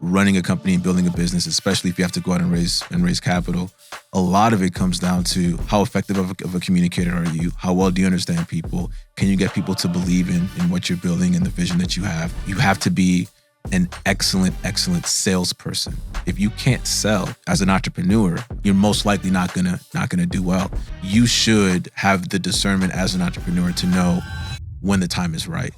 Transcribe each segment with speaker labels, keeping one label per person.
Speaker 1: running a company and building a business, especially if you have to go out and raise capital, a lot of it comes down to how effective of a communicator are you? How well do you understand people? Can you get people to believe in what you're building and the vision that you have? You have to be an excellent salesperson. If you can't sell as an entrepreneur, you're most likely not gonna do well. You should have the discernment as an entrepreneur to know when the time is right.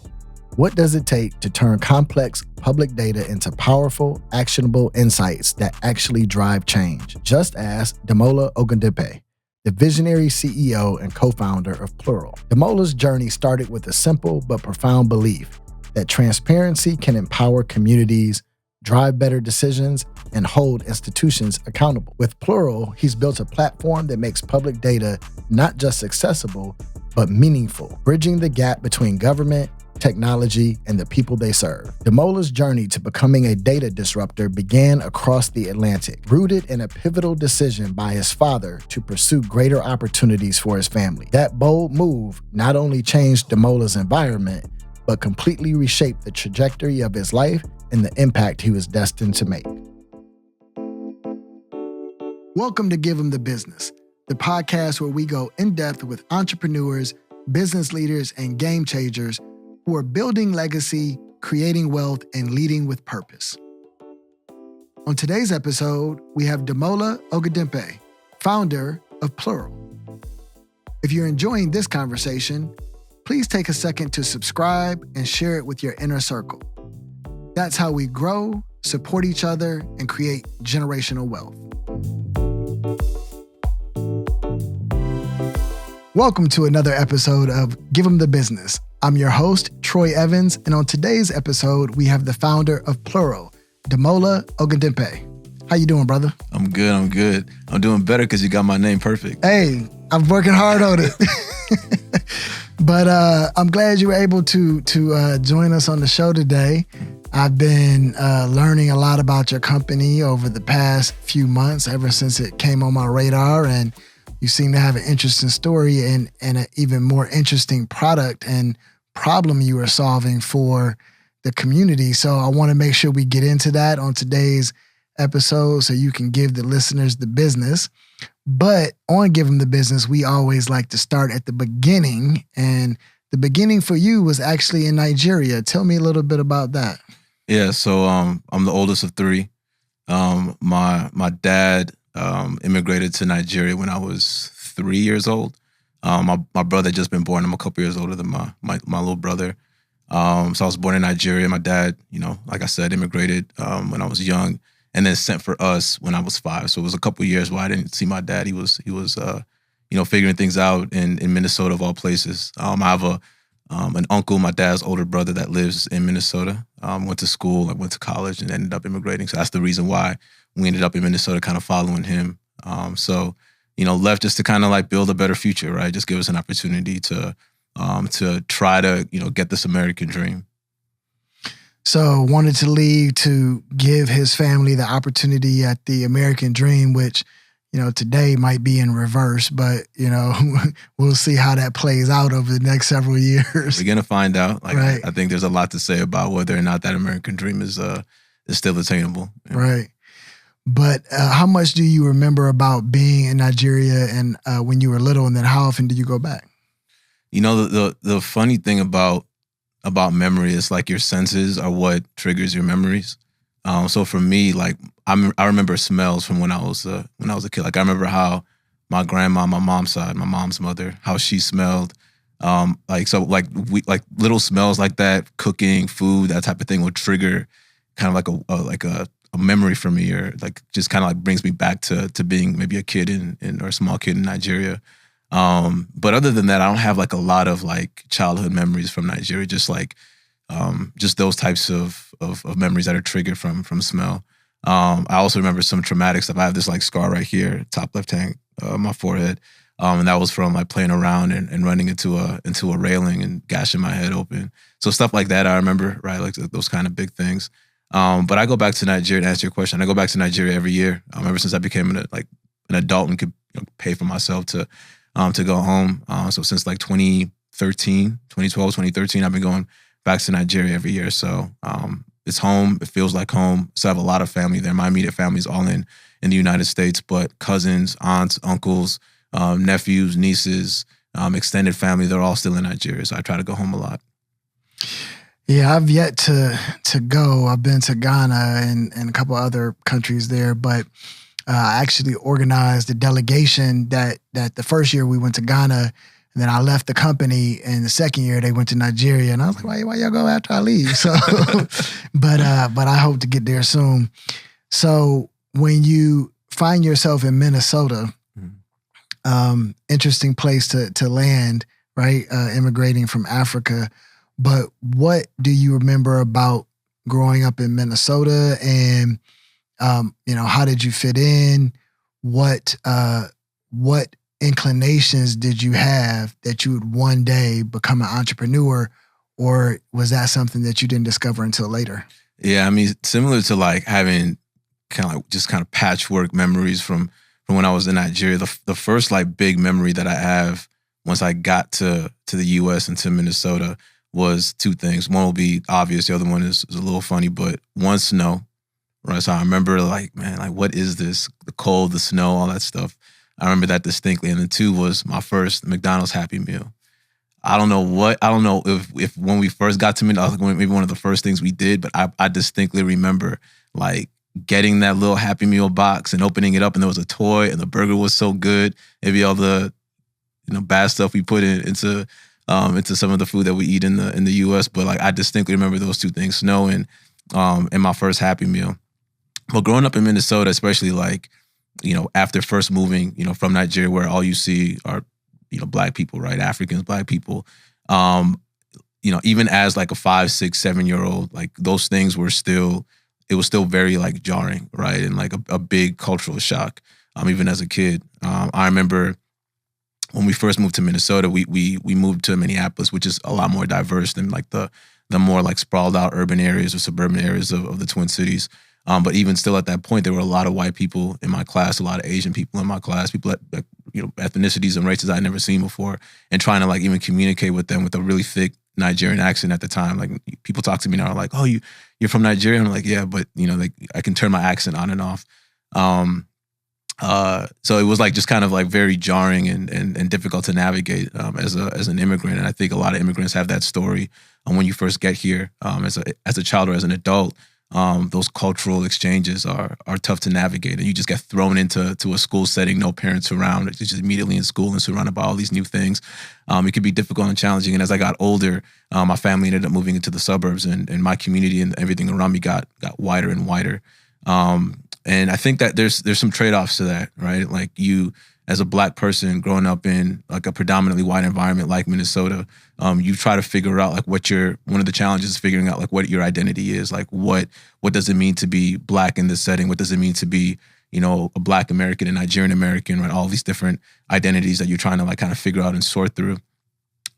Speaker 2: What does it take to turn complex public data into powerful, actionable insights that actually drive change? Just ask Damola Ogundipe, the visionary CEO and co-founder of Plural. Damola's journey started with a simple but profound belief that transparency can empower communities, drive better decisions, and hold institutions accountable. With Plural, he's built a platform that makes public data not just accessible, but meaningful, bridging the gap between government, technology, and the people they serve. Damola's journey to becoming a data disruptor began across the Atlantic, rooted in a pivotal decision by his father to pursue greater opportunities for his family. That bold move not only changed Damola's environment, but completely reshaped the trajectory of his life and the impact he was destined to make. Welcome to Give 'em the Business, the podcast where we go in depth with entrepreneurs, business leaders, and game changers who are building legacy, creating wealth, and leading with purpose. On today's episode, we have Damola Ogundipe, founder of Plural. If you're enjoying this conversation, please take a second to subscribe and share it with your inner circle. That's how we grow, support each other, and create generational wealth. Welcome to another episode of Give 'em the Business. I'm your host, Troy Evans, and on today's episode, we have the founder of Plural, Damola Ogundipe. How you doing, brother?
Speaker 1: I'm good. I'm doing better because you got my name perfect.
Speaker 2: Hey, I'm working hard on it. But I'm glad you were able to join us on the show today. I've been learning a lot about your company over the past few months, ever since it came on my radar, and you seem to have an interesting story and an even more interesting product and problem you are solving for the community. So I want to make sure we get into that on today's episode so you can give the listeners the business. But on Give 'em the Business, we always like to start at the beginning. And the beginning for you was actually in Nigeria. Tell me a little bit about that.
Speaker 1: Yeah, so I'm the oldest of three. My dad immigrated to Nigeria when I was 3 years old. My brother had just been born. I'm a couple years older than my little brother. So I was born in Nigeria. My dad, like I said, immigrated when I was young, and then sent for us when I was 5. So it was a couple years where I didn't see my dad. He was figuring things out in Minnesota of all places. I have an uncle, my dad's older brother, that lives in Minnesota. Went to school, I went to college, and ended up immigrating. So that's the reason why we ended up in Minnesota, kind of following him. Left just to kind of like build a better future, right? Just give us an opportunity to try to, get this American dream.
Speaker 2: So wanted to leave to give his family the opportunity at the American dream, which, today might be in reverse, but, we'll see how that plays out over the next several years.
Speaker 1: We're going to find out.
Speaker 2: Right.
Speaker 1: I think there's a lot to say about whether or not that American dream is still attainable.
Speaker 2: Right. But how much do you remember about being in Nigeria and when you were little, and then how often did you go back?
Speaker 1: The funny thing about memory is like your senses are what triggers your memories. So for me, like I remember smells from when I was a kid. Like I remember how my grandma, my mom's side, my mom's mother, how she smelled. Little smells like that, cooking, food, that type of thing would trigger kind of like a memory for me, or like just kind of like brings me back to being maybe a kid or a small kid in Nigeria. But other than that, I don't have like a lot of like childhood memories from Nigeria, just like just those types of memories that are triggered from smell. I also remember some traumatic stuff. I have this like scar right here, top left hand, my forehead. And that was from like playing around and running into a railing and gashing my head open. So stuff like that I remember, right? Like those kind of big things. But I go back to Nigeria to answer your question. I go back to Nigeria every year, ever since I became an adult and could pay for myself to go home. So since like 2012, 2013, I've been going back to Nigeria every year. So it's home. It feels like home. So I have a lot of family there. My immediate family is all in the United States, but cousins, aunts, uncles, nephews, nieces, extended family, they're all still in Nigeria. So I try to go home a lot.
Speaker 2: Yeah, I've yet to go. I've been to Ghana and a couple other countries there, but I actually organized a delegation that the first year we went to Ghana, and then I left the company, and the second year they went to Nigeria, and I was like, why y'all go after I leave? So, but I hope to get there soon. So when you find yourself in Minnesota, interesting place to land, right? Immigrating from Africa. But what do you remember about growing up in Minnesota, and how did you fit in? What inclinations did you have that you would one day become an entrepreneur, or was that something that you didn't discover until later?
Speaker 1: Yeah, I mean, similar to like having kind of patchwork memories from when I was in Nigeria. The first like big memory that I have once I got to the U.S. and to Minnesota was two things. One will be obvious. The other one is a little funny, but one, snow, right? So I remember like, man, like what is this? The cold, the snow, all that stuff. I remember that distinctly. And then two was my first McDonald's Happy Meal. I don't know if when we first got to Minnesota, maybe one of the first things we did, but I distinctly remember like getting that little Happy Meal box and opening it up, and there was a toy, and the burger was so good. Maybe all the bad stuff we put into some of the food that we eat in the U.S. But like I distinctly remember those two things, snow and my first Happy Meal. But growing up in Minnesota, especially like, after first moving, from Nigeria, where all you see are, Black people, right? Africans, Black people. Even as like a 5, 6, 7-year-old, like those things were still, it was still very like jarring, right? And like a big cultural shock, even as a kid. I remember when we first moved to Minnesota, we moved to Minneapolis, which is a lot more diverse than like the more like sprawled out urban areas or suburban areas of the Twin Cities. But even still at that point, there were a lot of white people in my class, a lot of Asian people in my class, people that ethnicities and races I'd never seen before, and trying to like even communicate with them with a really thick Nigerian accent at the time. Like people talk to me now like, oh, you're from Nigeria? And I'm like, yeah, but like I can turn my accent on and off. So it was like just kind of like very jarring and difficult to navigate as an immigrant. And I think a lot of immigrants have that story when you first get here as a child or as an adult. Those cultural exchanges are tough to navigate, and you just get thrown into a school setting, no parents around, it's just immediately in school and surrounded by all these new things. It could be difficult and challenging. And as I got older, my family ended up moving into the suburbs, and my community and everything around me got wider and wider. And I think that there's some trade-offs to that, right? Like you, as a Black person growing up in like a predominantly white environment like Minnesota, you try to figure out like one of the challenges is figuring out like what your identity is. Like what does it mean to be Black in this setting? What does it mean to be, a Black American and Nigerian American, right? All these different identities that you're trying to like kind of figure out and sort through.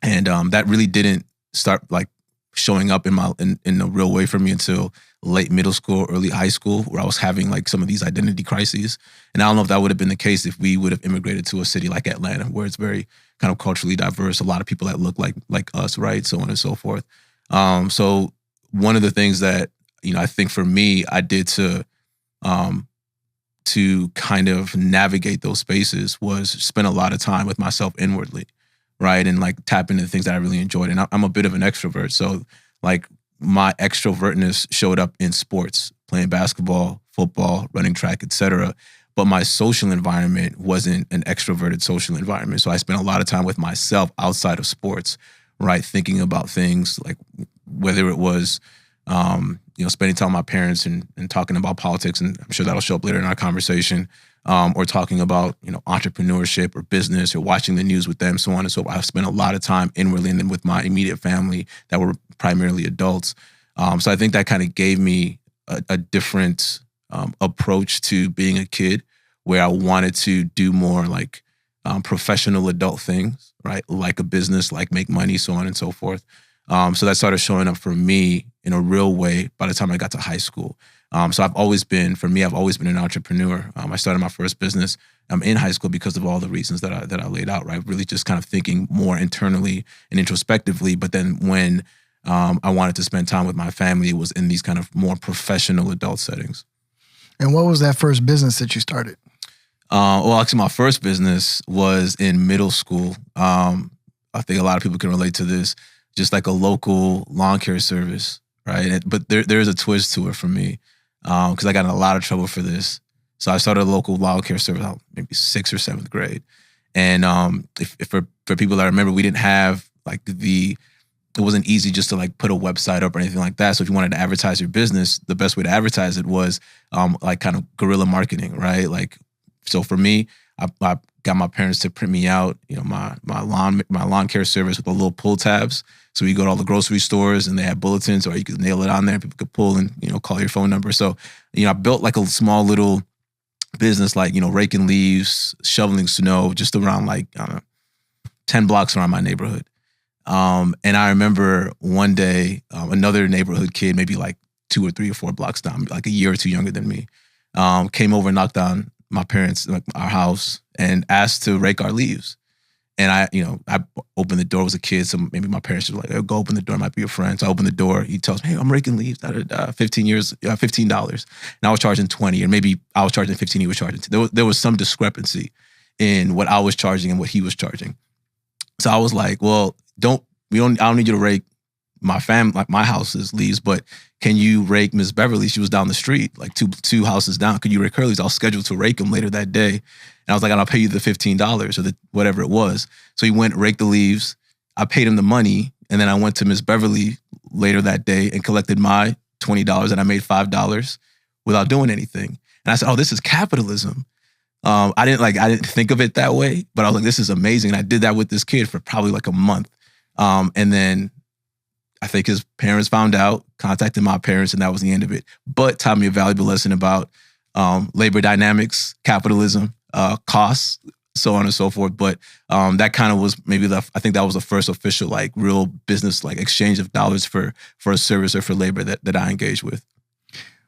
Speaker 1: And that really didn't start like showing up in a real way for me until late middle school, early high school, where I was having like some of these identity crises. And I don't know if that would have been the case if we would have immigrated to a city like Atlanta, where it's very kind of culturally diverse, a lot of people that look like us, right? So on and so forth. So one of the things that, I think for me, I did to kind of navigate those spaces was spend a lot of time with myself inwardly, right? And like tap into the things that I really enjoyed. And I'm a bit of an extrovert. So like my extrovertness showed up in sports, playing basketball, football, running track, etc. But my social environment wasn't an extroverted social environment. So I spent a lot of time with myself outside of sports, right? Thinking about things like whether it was, spending time with my parents and talking about politics, and I'm sure that'll show up later in our conversation, or talking about, entrepreneurship or business or watching the news with them, so on and so forth. I've spent a lot of time inwardly and then with my immediate family that were primarily adults. So I think that kind of gave me a different approach to being a kid, where I wanted to do more like professional adult things, right? Like a business, like make money, so on and so forth. So that started showing up for me in a real way by the time I got to high school. So I've always been an entrepreneur. I started my first business in high school because of all the reasons that I laid out, right? Really just kind of thinking more internally and introspectively. But then when I wanted to spend time with my family. It was in these kind of more professional adult settings.
Speaker 2: And what was that first business that you started?
Speaker 1: Well, actually, my first business was in middle school. I think a lot of people can relate to this. Just like a local lawn care service, right? But there's a twist to it for me because I got in a lot of trouble for this. So I started a local lawn care service maybe 6th or 7th grade. And if for people that remember, we didn't have like it wasn't easy just to like put a website up or anything like that. So if you wanted to advertise your business, the best way to advertise it was like kind of guerrilla marketing, right? Like, so for me, I got my parents to print me out, my lawn care service with the little pull tabs. So you go to all the grocery stores and they have bulletins, or you could nail it on there. People could pull and call your phone number. So I built like a small little business, like raking leaves, shoveling snow, just around like 10 blocks around my neighborhood. And I remember one day another neighborhood kid, maybe like 2 or 3 or 4 blocks down, like a year or two younger than me, came over and knocked on my parents, like our house, and asked to rake our leaves. And I opened the door. I was a kid, so maybe my parents were like, oh, "Go open the door. It might be your friend." So I opened the door. He tells me, "Hey, I'm raking leaves. $15." And I was charging $20, or maybe I was charging $15. He was charging $10. There was some discrepancy in what I was charging and what he was charging. So I was like, "Well, I don't need you to rake my my house's leaves, but can you rake Miss Beverly? She was down the street, like two houses down. Could you rake her leaves? I was scheduled to rake them later that day." And I was like, "I'll pay you the $15 or whatever it was." So he went, raked the leaves. I paid him the money. And then I went to Miss Beverly later that day and collected my $20, and I made $5 without doing anything. And I said, "Oh, this is capitalism." I didn't think of it that way, but I was like, "This is amazing." And I did that with this kid for probably like a month. And then I think his parents found out, contacted my parents, and that was the end of it. But taught me a valuable lesson about labor dynamics, capitalism, costs, so on and so forth. But that kind of was maybe I think that was the first official like real business like exchange of dollars for a service or for labor that I engaged with.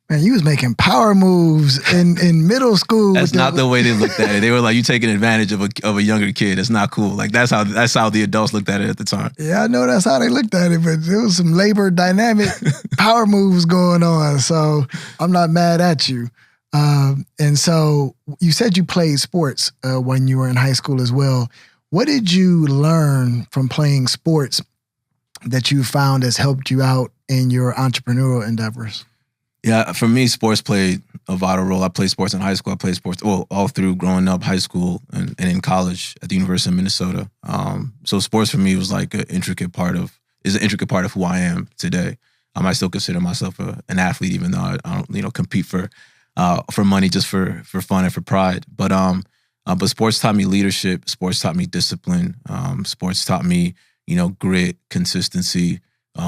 Speaker 2: Man, you was making power moves in middle school.
Speaker 1: That's not the way they looked at it. They were like, "You taking advantage of a younger kid. It's not cool." Like that's how the adults looked at it at the time.
Speaker 2: Yeah, I know that's how they looked at it, but there was some labor dynamic power moves going on. So I'm not mad at you. And so you said you played sports when you were in high school as well. What did you learn from playing sports that you found has helped you out in your entrepreneurial endeavors?
Speaker 1: Yeah, for me, sports played a vital role. I played sports in high school. I played sports all through growing up, high school, and in college at the University of Minnesota. So sports for me was like an intricate part of who I am today. I still consider myself an athlete, even though I don't compete for money, just for fun and for pride. But sports taught me leadership. Sports taught me discipline. Sports taught me grit, consistency,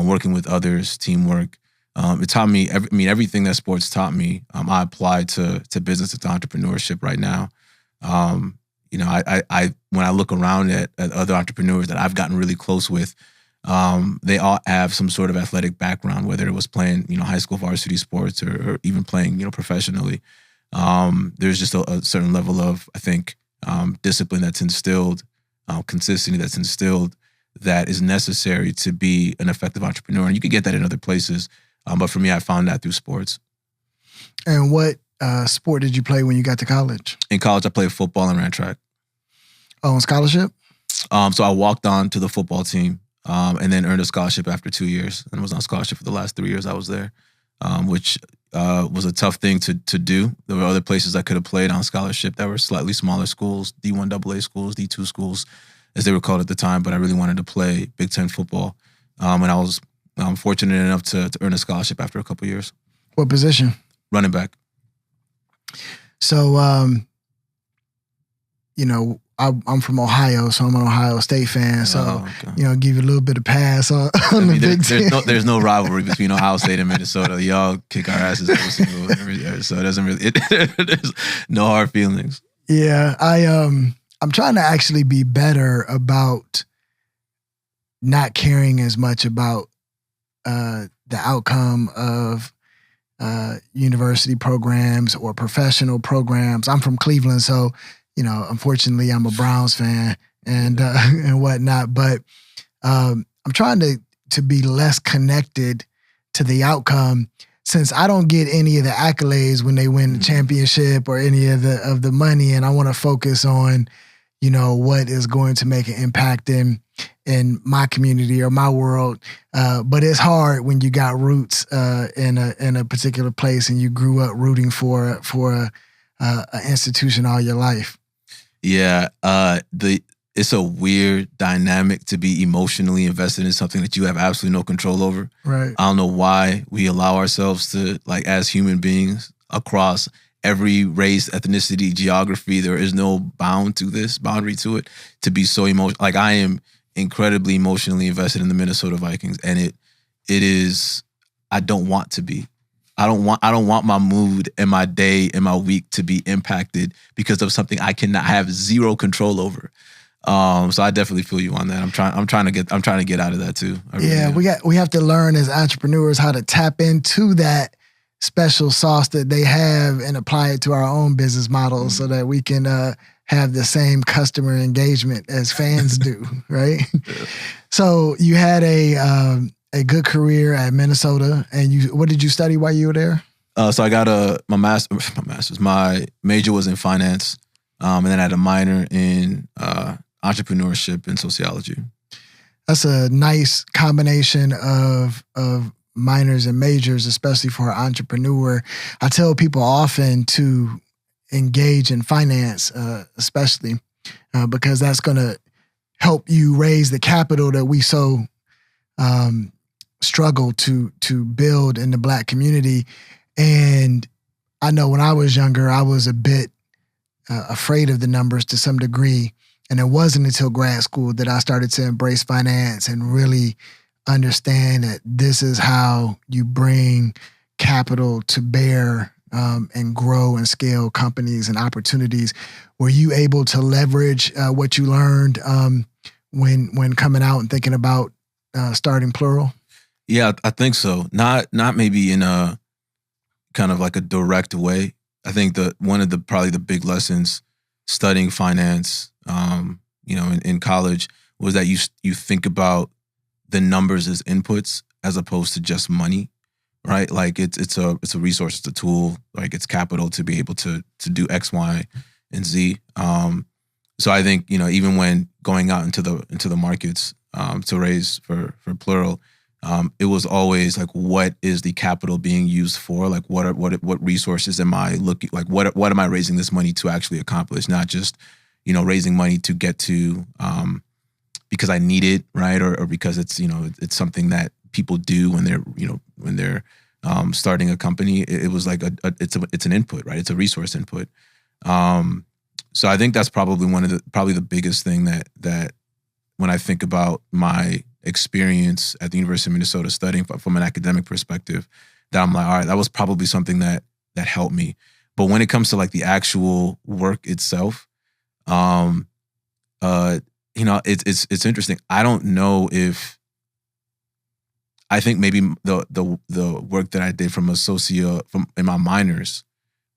Speaker 1: working with others, teamwork. It taught me everything that sports taught me. I apply to business, to entrepreneurship right now. I when I look around at other entrepreneurs that I've gotten really close with, they all have some sort of athletic background, whether it was playing high school varsity sports or even playing professionally. There's just a certain level of, I think, discipline that's instilled, consistency that's instilled, that is necessary to be an effective entrepreneur. And you can get that in other places. But for me, I found that through sports.
Speaker 2: And what sport did you play when you got to college?
Speaker 1: In college, I played football and ran track.
Speaker 2: Oh, on scholarship?
Speaker 1: So I walked on to the football team and then earned a scholarship after 2 years and was on scholarship for the last 3 years I was there, which was a tough thing to do. There were other places I could have played on scholarship that were slightly smaller schools, D1 AA schools, D2 schools, as they were called at the time. But I really wanted to play Big Ten football. And I was fortunate enough to earn a scholarship after a couple of years.
Speaker 2: What position?
Speaker 1: Running back.
Speaker 2: So, I'm from Ohio, so I'm an Ohio State fan. So, okay. Give you a little bit of pass on the Big Ten.
Speaker 1: There's no rivalry between Ohio State and Minnesota. Y'all kick our asses every single year, so it doesn't really. There's no hard feelings.
Speaker 2: Yeah, I'm trying to actually be better about not caring as much about the outcome of university programs or professional programs. I'm from Cleveland, so unfortunately, I'm a Browns fan and whatnot. But I'm trying to to be less connected to the outcome, since I don't get any of the accolades when they win the championship or any of the money, and I want to focus on, what is going to make an impact in my community or my world. But it's hard when you got roots in a particular place and you grew up rooting for an institution all your life.
Speaker 1: Yeah, it's a weird dynamic to be emotionally invested in something that you have absolutely no control over.
Speaker 2: Right.
Speaker 1: I don't know why we allow ourselves to, like, as human beings across every race, ethnicity, geography, there is no boundary to it, to be so emotional. Like, I am incredibly emotionally invested in the Minnesota Vikings, and it is, I don't want to be. I don't want my mood and my day and my week to be impacted because of something I have zero control over. So I definitely feel you on that. I'm trying to get out of that too.
Speaker 2: We have to learn as entrepreneurs how to tap into that special sauce that they have and apply it to our own business models so that we can have the same customer engagement as fans do, right? Yeah. So you had a good career at Minnesota, and what did you study while you were there?
Speaker 1: So I got my master's. My major was in finance, and then I had a minor in entrepreneurship and sociology.
Speaker 2: That's a nice combination of minors and majors, especially for an entrepreneur. I tell people often to engage in finance, especially because that's going to help you raise the capital that we so struggle to build in the Black community. And I know when I was younger, I was a bit afraid of the numbers to some degree. And it wasn't until grad school that I started to embrace finance and really understand that this is how you bring capital to bear and grow and scale companies and opportunities. Were you able to leverage what you learned when coming out and thinking about starting Plural?
Speaker 1: Yeah, I think so. Not maybe in a kind of like a direct way. I think one of the probably the big lessons studying finance, in college was that you think about the numbers as inputs as opposed to just money, right? Like it's a resource, it's a tool, like it's capital to be able to do X, Y, and Z. So I think even when going out into the markets to raise for Plural, it was always like, what is the capital being used for? Like what resources am I looking, like what am I raising this money to actually accomplish? Not just raising money to get to because I need it, right? Or because it's it's something that people do when they're starting a company. It was like it's an input, right? It's a resource input. So I think that's probably the biggest thing that when I think about my experience at the University of Minnesota studying from an academic perspective, that I'm like, all right, that was probably something that helped me. But when it comes to like the actual work itself, it's interesting. I don't know if I think maybe the work that I did from in my minors,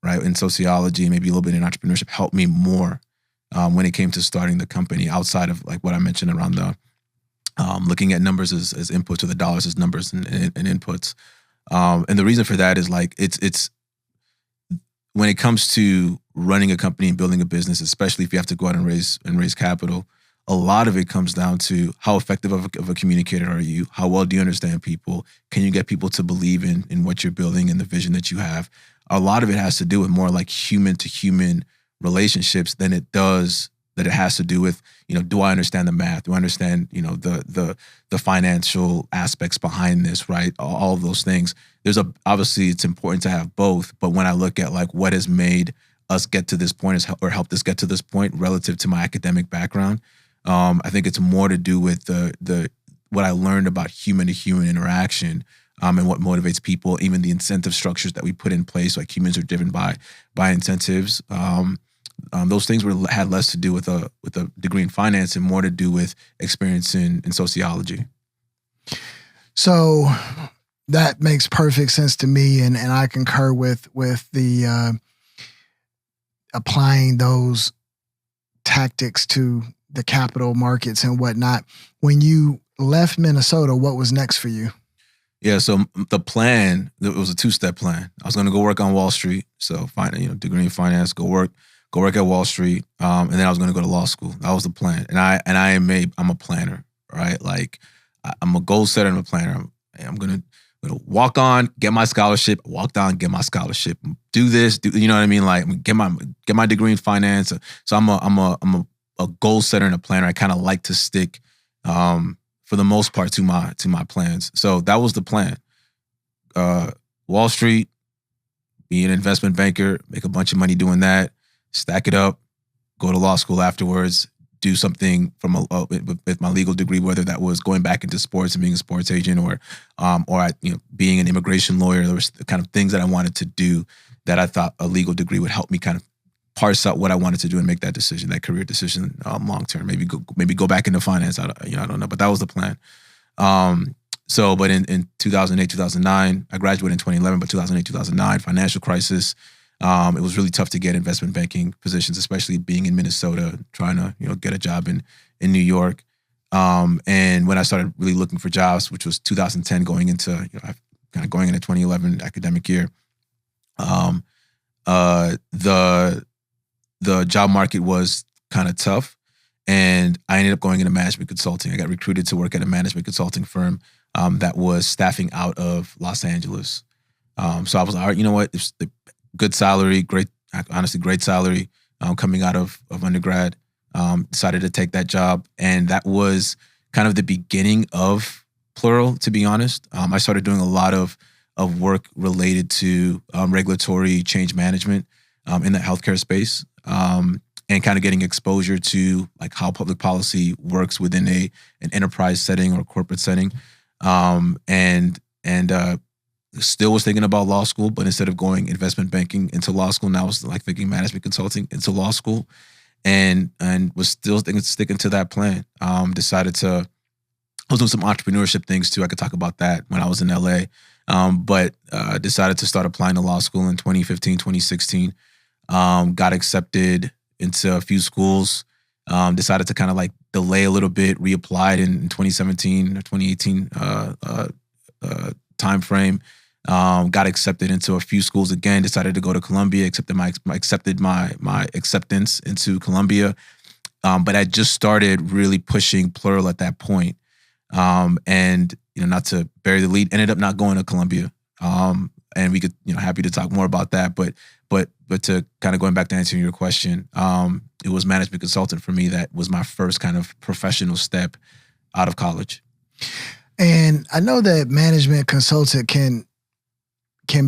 Speaker 1: right, in sociology, maybe a little bit in entrepreneurship, helped me more when it came to starting the company, outside of like what I mentioned around the looking at numbers as inputs, or the dollars as numbers and inputs. And the reason for that is like it's when it comes to running a company and building a business, especially if you have to go out and raise capital, a lot of it comes down to how effective of a communicator are you? How well do you understand people? Can you get people to believe in what you're building and the vision that you have? A lot of it has to do with more like human to human relationships than it has to do with, do I understand the math? Do I understand, the financial aspects behind this, right? All of those things. Obviously it's important to have both, but when I look at like what has made us get to this point or helped us get to this point relative to my academic background, I think it's more to do with the what I learned about human to human interaction, and what motivates people, even the incentive structures that we put in place. Like humans are driven by incentives. Those things had less to do with a degree in finance and more to do with experience in sociology.
Speaker 2: So that makes perfect sense to me, and I concur with the applying those tactics to the capital markets and whatnot. When you left Minnesota, what was next for you?
Speaker 1: Yeah, so the plan, it was a 2-step plan. I was going to go work on Wall Street, so degree in finance, go work at Wall Street, and then I was going to go to law school. That was the plan, and I'm a planner, right? Like I'm a goal setter and a planner. I'm gonna walk on, get my scholarship, walk down, get my scholarship, do this, you know what I mean? Like get my degree in finance. So I'm a goal setter and a planner. I kind of like to stick, for the most part, to my plans. So that was the plan. Wall Street, be an investment banker, make a bunch of money doing that, stack it up, go to law school afterwards, do something with my legal degree, whether that was going back into sports and being a sports agent or being an immigration lawyer. There was the kind of things that I wanted to do that I thought a legal degree would help me kind of parse out what I wanted to do and make that decision, that career decision, long term. Maybe go back into finance. I don't know, but that was the plan. But in 2008, 2009, I graduated in 2011, but 2008, 2009, financial crisis. It was really tough to get investment banking positions, especially being in Minnesota, trying to get a job in New York. And when I started really looking for jobs, which was 2010, going into 2011 academic year, the job market was kind of tough, and I ended up going into management consulting. I got recruited to work at a management consulting firm that was staffing out of Los Angeles. So I was like, all right, you know what? It's the good salary, honestly, great salary coming out of undergrad. Decided to take that job. And that was kind of the beginning of Plural, to be honest. I started doing a lot of work related to regulatory change management in the healthcare space, and kind of getting exposure to like how public policy works within an enterprise setting or corporate setting. And still was thinking about law school, but instead of going investment banking into law school, now I was like thinking management consulting into law school, and was still sticking to that plan. I was doing some entrepreneurship things too. I could talk about that when I was in LA, but decided to start applying to law school in 2015, 2016. Got accepted into a few schools. Decided to kind of like delay a little bit, reapplied in 2017 or 2018 time frame. Got accepted into a few schools again. Decided to go to Columbia. Accepted my acceptance into Columbia. But I just started really pushing Plural at that point. And not to bury the lead, ended up not going to Columbia. And we could, happy to talk more about that. But to kind of going back to answering your question, it was management consultant for me. That was my first kind of professional step out of college.
Speaker 2: And I know that management consultant can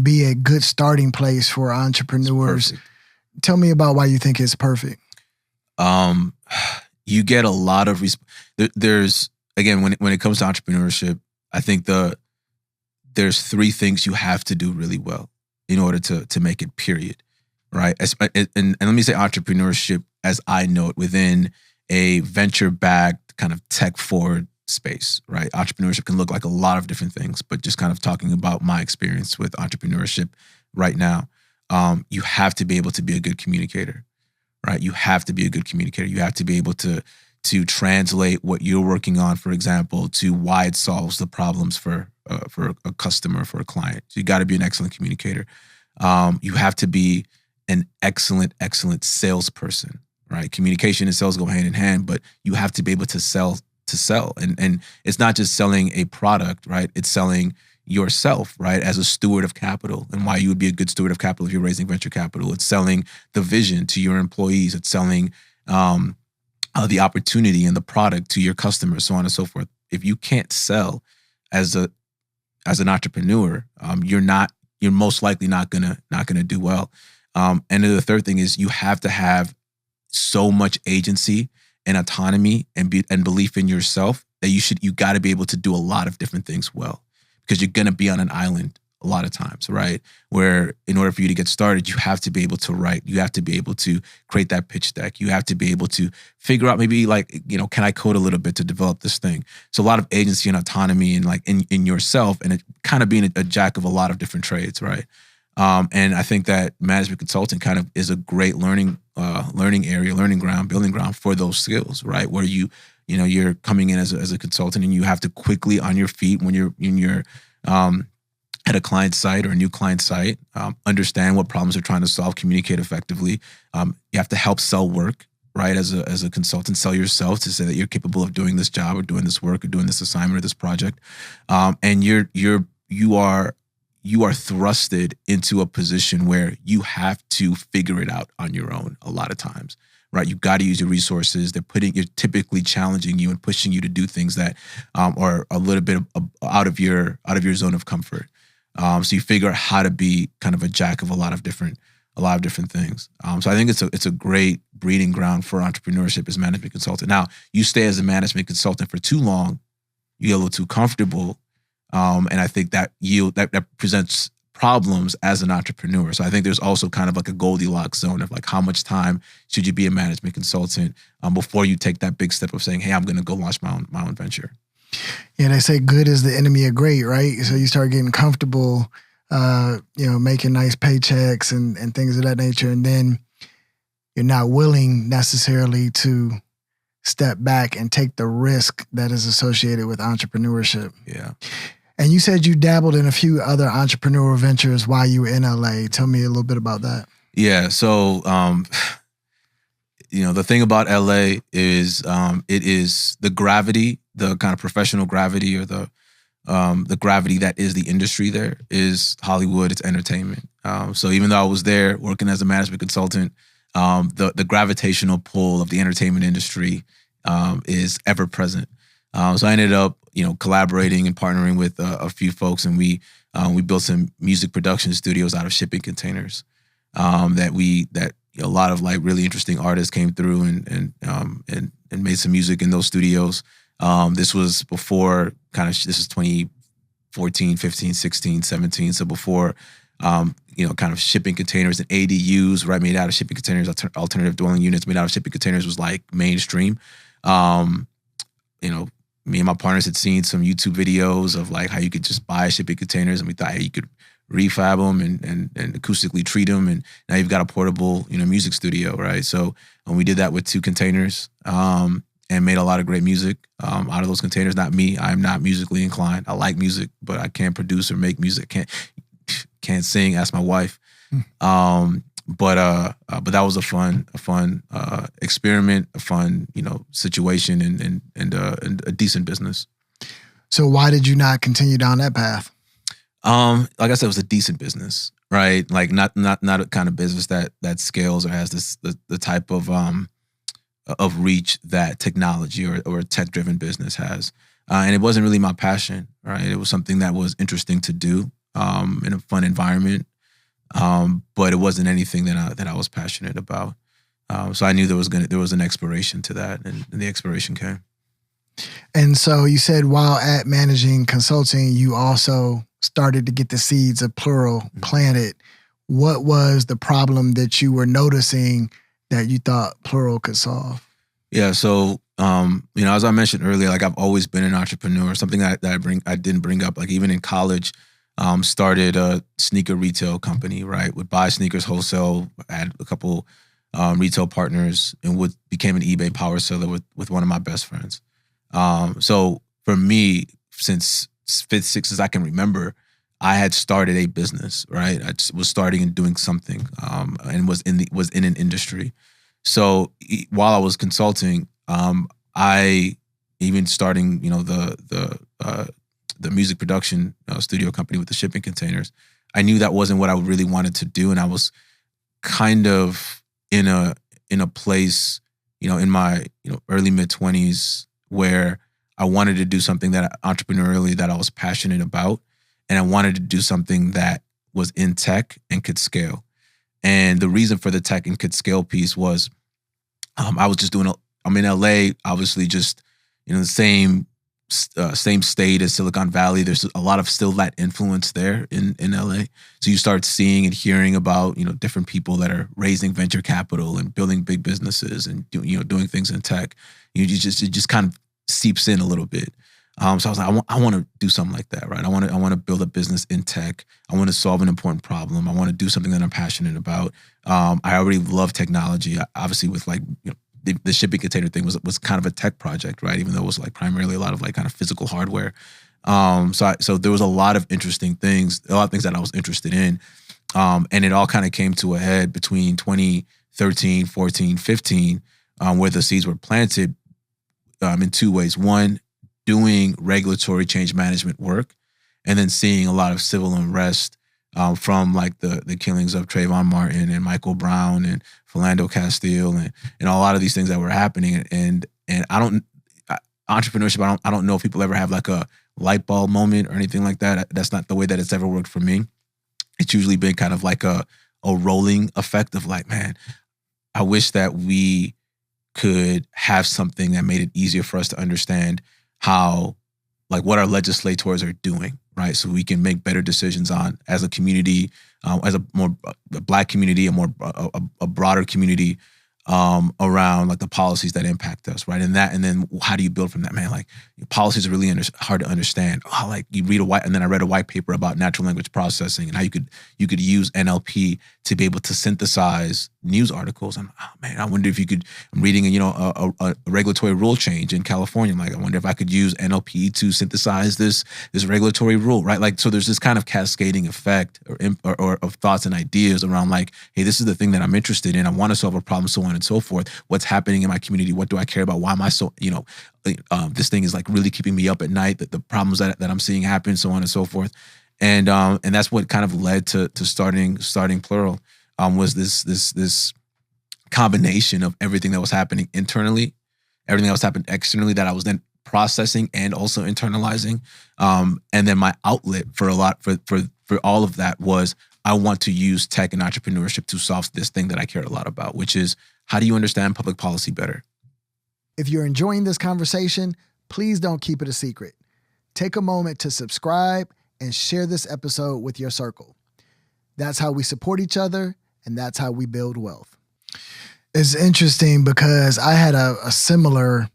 Speaker 2: be a good starting place for entrepreneurs. Tell me about why you think it's perfect.
Speaker 1: You get a lot of there's again when it comes to entrepreneurship, I think there's 3 things you have to do really well in order to make it, period. Right? And let me say entrepreneurship as I know it within a venture-backed kind of tech-forward space, right? Entrepreneurship can look like a lot of different things, but just kind of talking about my experience with entrepreneurship right now, you have to be able to be a good communicator, right? You have to be a good communicator. You have to be able to translate what you're working on, for example, to why it solves the problems for a customer, for a client. So you got to be an excellent communicator. You have to be an excellent salesperson, right? Communication and sales go hand in hand, but you have to be able to sell. And it's not just selling a product, right? It's selling yourself, right? As a steward of capital, and why you would be a good steward of capital if you're raising venture capital. It's selling the vision to your employees. It's selling the opportunity and the product to your customers, so on and so forth. If you can't sell as an entrepreneur, you're most likely not gonna do well. And then the third thing is you have to have so much agency and autonomy and belief in yourself that you got to be able to do a lot of different things well, because you're going to be on an island a lot of times, right? Where in order for you to get started, you have to be able to write. You have to be able to create that pitch deck. You have to be able to figure out maybe can I code a little bit to develop this thing? So a lot of agency and autonomy and in yourself, and it kind of being a jack of a lot of different trades, right? And I think that management consulting kind of is a great learning area, learning ground, building ground for those skills, right? Where you're coming in as a consultant and you have to quickly on your feet when you're at a client site or a new client site, understand what problems they're trying to solve, communicate effectively. You have to help sell work, right? As a consultant, sell yourself to say that you're capable of doing this job or doing this work or doing this assignment or this project. And you are thrusted into a position where you have to figure it out on your own a lot of times, right? You've got to use your resources. You're typically challenging you and pushing you to do things that are a little bit out of your zone of comfort. So you figure out how to be kind of a jack of a lot of different things. So I think it's a great breeding ground for entrepreneurship as management consultant. Now, you stay as a management consultant for too long, you get a little too comfortable, and I think that presents problems as an entrepreneur. So I think there's also kind of like a Goldilocks zone of like how much time should you be a management consultant before you take that big step of saying, hey, I'm going to go launch my own venture.
Speaker 2: Yeah, they say good is the enemy of great, right? So you start getting comfortable, making nice paychecks and things of that nature. And then you're not willing necessarily to step back and take the risk that is associated with entrepreneurship.
Speaker 1: Yeah.
Speaker 2: And you said you dabbled in a few other entrepreneurial ventures while you were in LA. Tell me a little bit about that.
Speaker 1: Yeah. So, the thing about LA is it is the gravity, the kind of professional gravity or the gravity that is the industry there is Hollywood, it's entertainment. So even though I was there working as a management consultant, the gravitational pull of the entertainment industry is ever present. So I ended up, collaborating and partnering with a few folks, and we built some music production studios out of shipping containers. That a lot of like really interesting artists came through and made some music in those studios. This was before this is 2014, 15, 16, 17. So before, kind of shipping containers and ADUs, right? Made out of shipping containers, alternative dwelling units made out of shipping containers was like mainstream. Me and my partners had seen some YouTube videos of like how you could just buy shipping containers, and we thought, hey, you could refab them and acoustically treat them, and now you've got a portable, music studio, right? So we did that with 2 containers, and made a lot of great music out of those containers. Not me, I'm not musically inclined. I like music, but I can't produce or make music. Can't sing. Ask my wife. But that was a fun experiment, a fun situation, and a decent business.
Speaker 2: So why did you not continue down that path?
Speaker 1: Like I said, it was a decent business, right? Like not a kind of business that scales or has the type of reach that technology or tech-driven business has. And it wasn't really my passion, right? It was something that was interesting to do in a fun environment, but it wasn't anything that I was passionate about. So I knew there was an expiration to that, and the expiration came.
Speaker 2: And so you said while at managing consulting, you also started to get the seeds of Plural planted. What was the problem that you were noticing that you thought Plural could solve?
Speaker 1: Yeah, so as I mentioned earlier, like I've always been an entrepreneur. Something that I didn't bring up, like even in college, started a sneaker retail company. Right, would buy sneakers wholesale. Had a couple retail partners, and became an eBay power seller with one of my best friends. So for me, since 5th, 6th as I can remember, I had started a business, right? I was starting and doing something, and was in an industry. So while I was consulting, I even starting, the music production studio company with the shipping containers, I knew that wasn't what I really wanted to do, and I was kind of in a place, in my early mid-20s where I wanted to do something entrepreneurially that I was passionate about, and I wanted to do something that was in tech and could scale. And the reason for the tech and could scale piece was I was just I'm in LA, obviously just the same state as Silicon Valley. There's a lot of still that influence there in LA. So you start seeing and hearing about different people that are raising venture capital and building big businesses and doing things in tech. It just kind of seeps in a little bit. So I was like, I want to do something like that, right? I want to build a business in tech. I want to solve an important problem. I want to do something that I'm passionate about. I already love technology. Obviously, with like, the shipping container thing was kind of a tech project, right? Even though it was like primarily a lot of like kind of physical hardware. So there was a lot of interesting things, a lot of things that I was interested in. And it all kind of came to a head between 2013, 14, 15, where the seeds were planted in two ways. One, doing regulatory change management work, and then seeing a lot of civil unrest from like the killings of Trayvon Martin and Michael Brown and Philando Castile and a lot of these things that were happening. And entrepreneurship, I don't know if people ever have like a light bulb moment or anything like that. That's not the way that it's ever worked for me. It's usually been kind of like a rolling effect of like, man, I wish that we could have something that made it easier for us to understand how, like, what our legislators are doing, right? So we can make better decisions on, as a community, as a Black community, a broader community, around like the policies that impact us, right? And then how do you build from that, man? Like, policies are really hard to understand. Oh, like you read and then I read a white paper about natural language processing and how you could use NLP to be able to synthesize news articles. And oh man, I wonder if you could. I'm reading, a regulatory rule change in California. I'm like, I wonder if I could use NLP to synthesize this regulatory rule, right? Like, so there's this kind of cascading effect or of thoughts and ideas around like, hey, this is the thing that I'm interested in. I want to solve a problem, so on and so forth. What's happening in my community? What do I care about? Why am I so, this thing is like really keeping me up at night, the problems that I'm seeing happen, so on and so forth. And that's what kind of led to starting Plural, was this combination of everything that was happening internally, everything that was happening externally that I was then processing and also internalizing. And then my outlet for all of that was, I want to use tech and entrepreneurship to solve this thing that I care a lot about, which is, how do you understand public policy better?
Speaker 2: If you're enjoying this conversation, please don't keep it a secret. Take a moment to subscribe and share this episode with your circle. That's how we support each other, and that's how we build wealth. It's interesting because I had a similar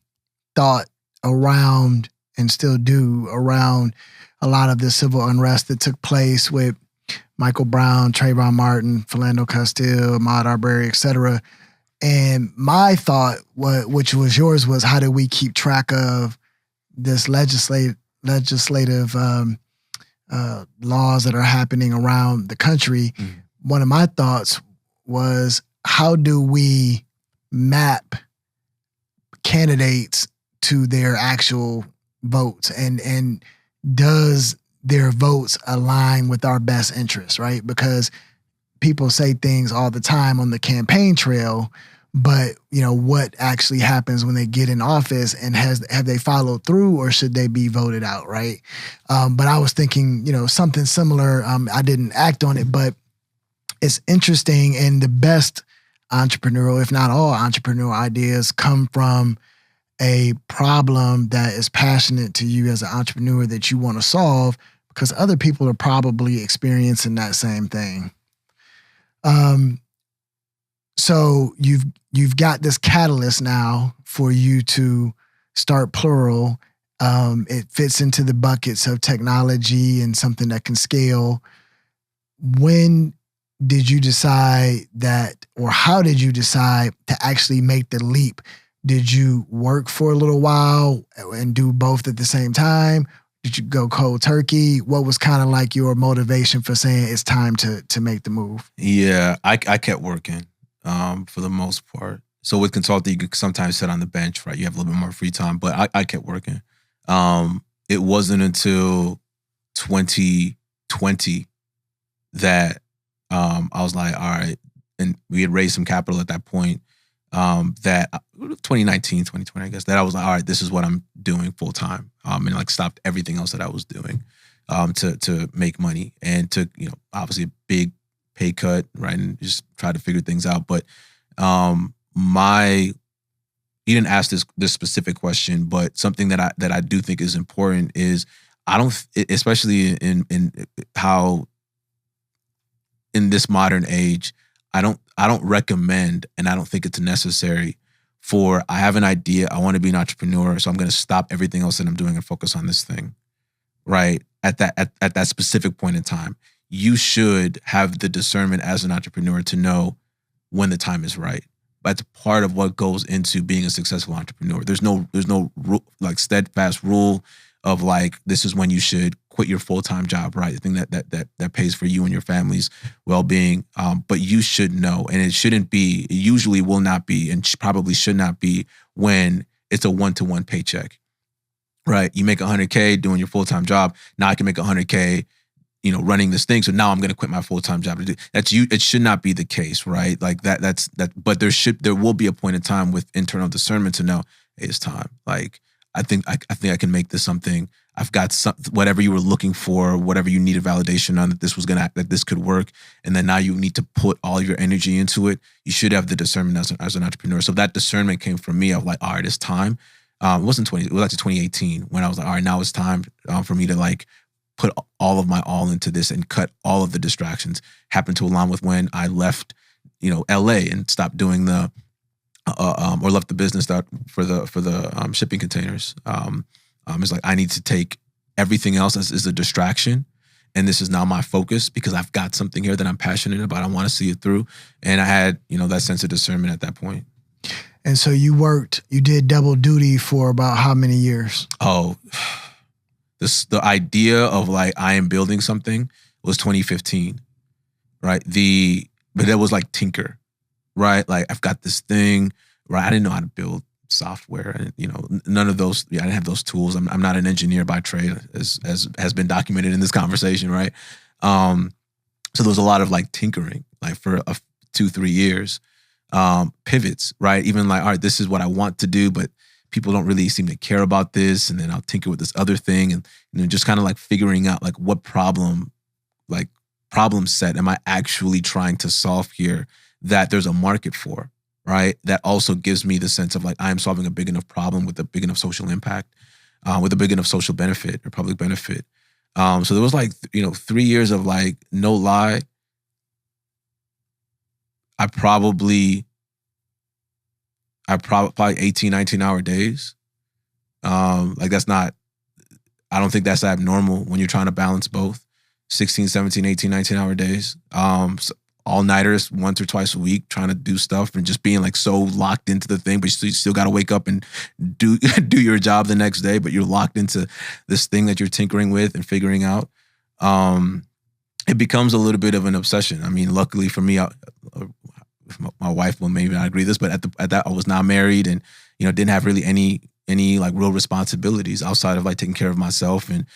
Speaker 2: thought around, and still do, around a lot of the civil unrest that took place with Michael Brown, Trayvon Martin, Philando Castile, Ahmaud Arbery, et cetera. And my thought, which was yours, was, how do we keep track of this legislative laws that are happening around the country? Mm-hmm. One of my thoughts was, how do we map candidates to their actual votes, and does their votes align with our best interests, right? Because people say things all the time on the campaign trail, but what actually happens when they get in office, and have they followed through, or should they be voted out, right? But I was thinking, something similar. I didn't act on it, but it's interesting, and the best entrepreneurial, if not all entrepreneurial ideas, come from a problem that is passionate to you as an entrepreneur that you want to solve, because other people are probably experiencing that same thing. So you've got this catalyst now for you to start Plural. It fits into the buckets of technology and something that can scale. When did you decide that, or how did you decide to actually make the leap? Did you work for a little while and do both at the same time? Did you go cold turkey? What was kind of like your motivation for saying it's time to make the move?
Speaker 1: Yeah, I kept working for the most part. So with consulting, you could sometimes sit on the bench, right? You have a little bit more free time, but I kept working. It wasn't until 2020 that I was like, all right, and we had raised some capital at that point, that 2019, 2020, I guess, that I was like, all right, this is what I'm doing full time. And like stopped everything else that I was doing to make money, and took, obviously a big pay cut, right? And just try to figure things out. But you didn't ask this specific question, but something that I do think is important is, especially in how in this modern age, I don't recommend, and I don't think it's necessary for I have an idea, I want to be an entrepreneur, so I'm going to stop everything else that I'm doing and focus on this thing, right? At that specific point in time, you should have the discernment as an entrepreneur to know when the time is right. That's part of what goes into being a successful entrepreneur. There's no like steadfast rule of like, this is when you should quit your full-time job, right? The thing that pays for you and your family's well-being. But you should know, and it usually will not be, and probably should not be when it's a one-to-one paycheck, right? You make $100K doing your full-time job. Now I can make $100K, running this thing. So now I'm going to quit my full-time job to do that's you. It should not be the case, right? Like that's. But there will be a point in time with internal discernment to know, hey, it's time. Like I think I can make this something. I've got whatever you were looking for, whatever you needed validation on that this could work, and then now you need to put all your energy into it. You should have the discernment as an entrepreneur. So that discernment came from me of like, all right, it's time. It was actually 2018 when I was like, all right, now it's time for me to like put all of my all into this and cut all of the distractions. Happened to align with when I left, LA and stopped doing the or left the business for the shipping containers. It's like I need to take everything else as a distraction, and this is now my focus because I've got something here that I'm passionate about. I want to see it through, and I had that sense of discernment at that point.
Speaker 2: And so you did double duty for about how many years?
Speaker 1: Oh, the idea of like I am building something was 2015, right? But that was like tinker, right? Like I've got this thing, right? I didn't know how to build software, and none of those. I didn't have those tools. I'm not an engineer by trade, as has been documented in this conversation, right? So there was a lot of like tinkering, like for 2-3 years, pivots, right? Even like, all right, this is what I want to do, but people don't really seem to care about this, and then I'll tinker with this other thing, and just kind of like figuring out like what problem set am I actually trying to solve here that there's a market for. Right. That also gives me the sense of like I am solving a big enough problem with a big enough social impact, with a big enough social benefit or public benefit. So there was like 3 years of like, no lie, I probably 18, 19-hour days. Like that's not. I don't think that's abnormal when you're trying to balance both 16, 17, 18, 19-hour days. All-nighters once or twice a week trying to do stuff and just being like so locked into the thing, but you still got to wake up and do your job the next day, but you're locked into this thing that you're tinkering with and figuring out. It becomes a little bit of an obsession. I mean, luckily for me, my wife will maybe not agree with this, but at that I was not married and didn't have really any like real responsibilities outside of like taking care of myself and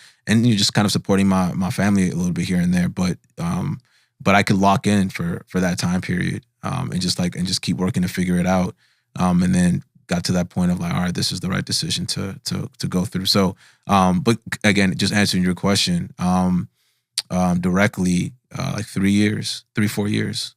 Speaker 1: just kind of supporting my family a little bit here and there, but I could lock in for that time period and just keep working to figure it out. And then got to that point of like, all right, this is the right decision to go through. So, but again, just answering your question directly, like 3-4 years.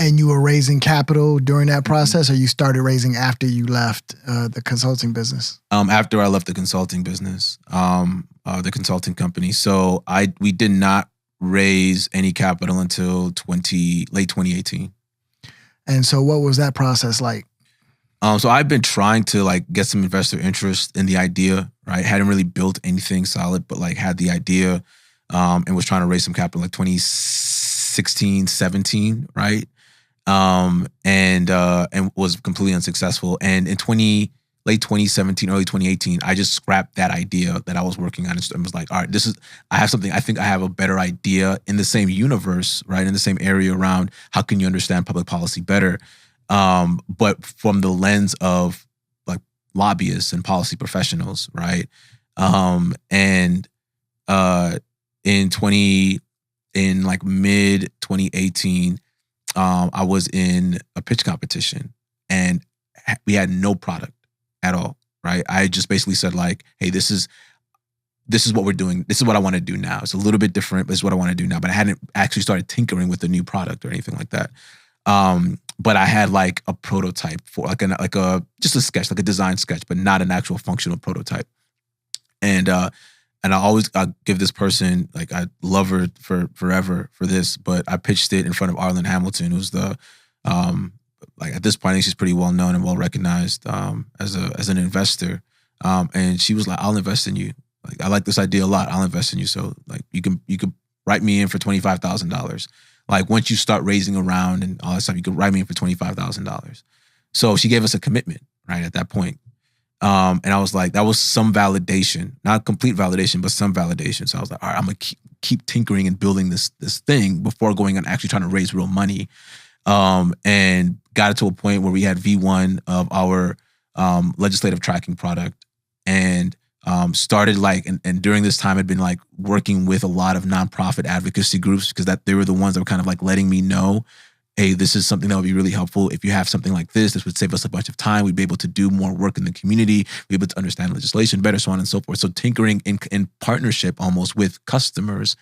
Speaker 2: And you were raising capital during that process, or you started raising after you left the consulting business?
Speaker 1: After I left the consulting business, the consulting company. So we did not raise any capital until late 2018.
Speaker 2: And so what was that process like?
Speaker 1: So I've been trying to like get some investor interest in the idea, right? Hadn't really built anything solid, but like had the idea and was trying to raise some capital like 2016, 17, right? And was completely unsuccessful. And in late 2017, early 2018, I just scrapped that idea that I was working on and was like, all right, I have something, I think I have a better idea in the same universe, right? In the same area around how can you understand public policy better? But from the lens of like lobbyists and policy professionals, right? In like mid 2018, I was in a pitch competition and we had no product at all, right? I just basically said like, hey, this is what we're doing. This is what I want to do now. It's a little bit different, but it's what I want to do now. But I hadn't actually started tinkering with the new product or anything like that. But I had like a prototype for just a sketch, like a design sketch, but not an actual functional prototype. And I always give this person, like I love her for forever for this, but I pitched it in front of Arlen Hamilton, who's the like at this point, I think she's pretty well known and well recognized as an investor. And she was like, "I'll invest in you. Like, I like this idea a lot. I'll invest in you. So like you could write me in for $25,000. Like once you start raising around and all that stuff, you could write me in for $25,000." So she gave us a commitment right at that point. And I was like, that was some validation, not complete validation, but some validation. So I was like, all right, I'm gonna keep tinkering and building this thing before going and actually trying to raise real money. And got it to a point where we had V1 of our legislative tracking product, and started like, and during this time had been like working with a lot of nonprofit advocacy groups, because that they were the ones that were kind of like letting me know, hey, this is something that would be really helpful. If you have something like this would save us a bunch of time. We'd be able to do more work in the community. We'd be able to understand legislation better, so on and so forth. So tinkering in partnership almost with customers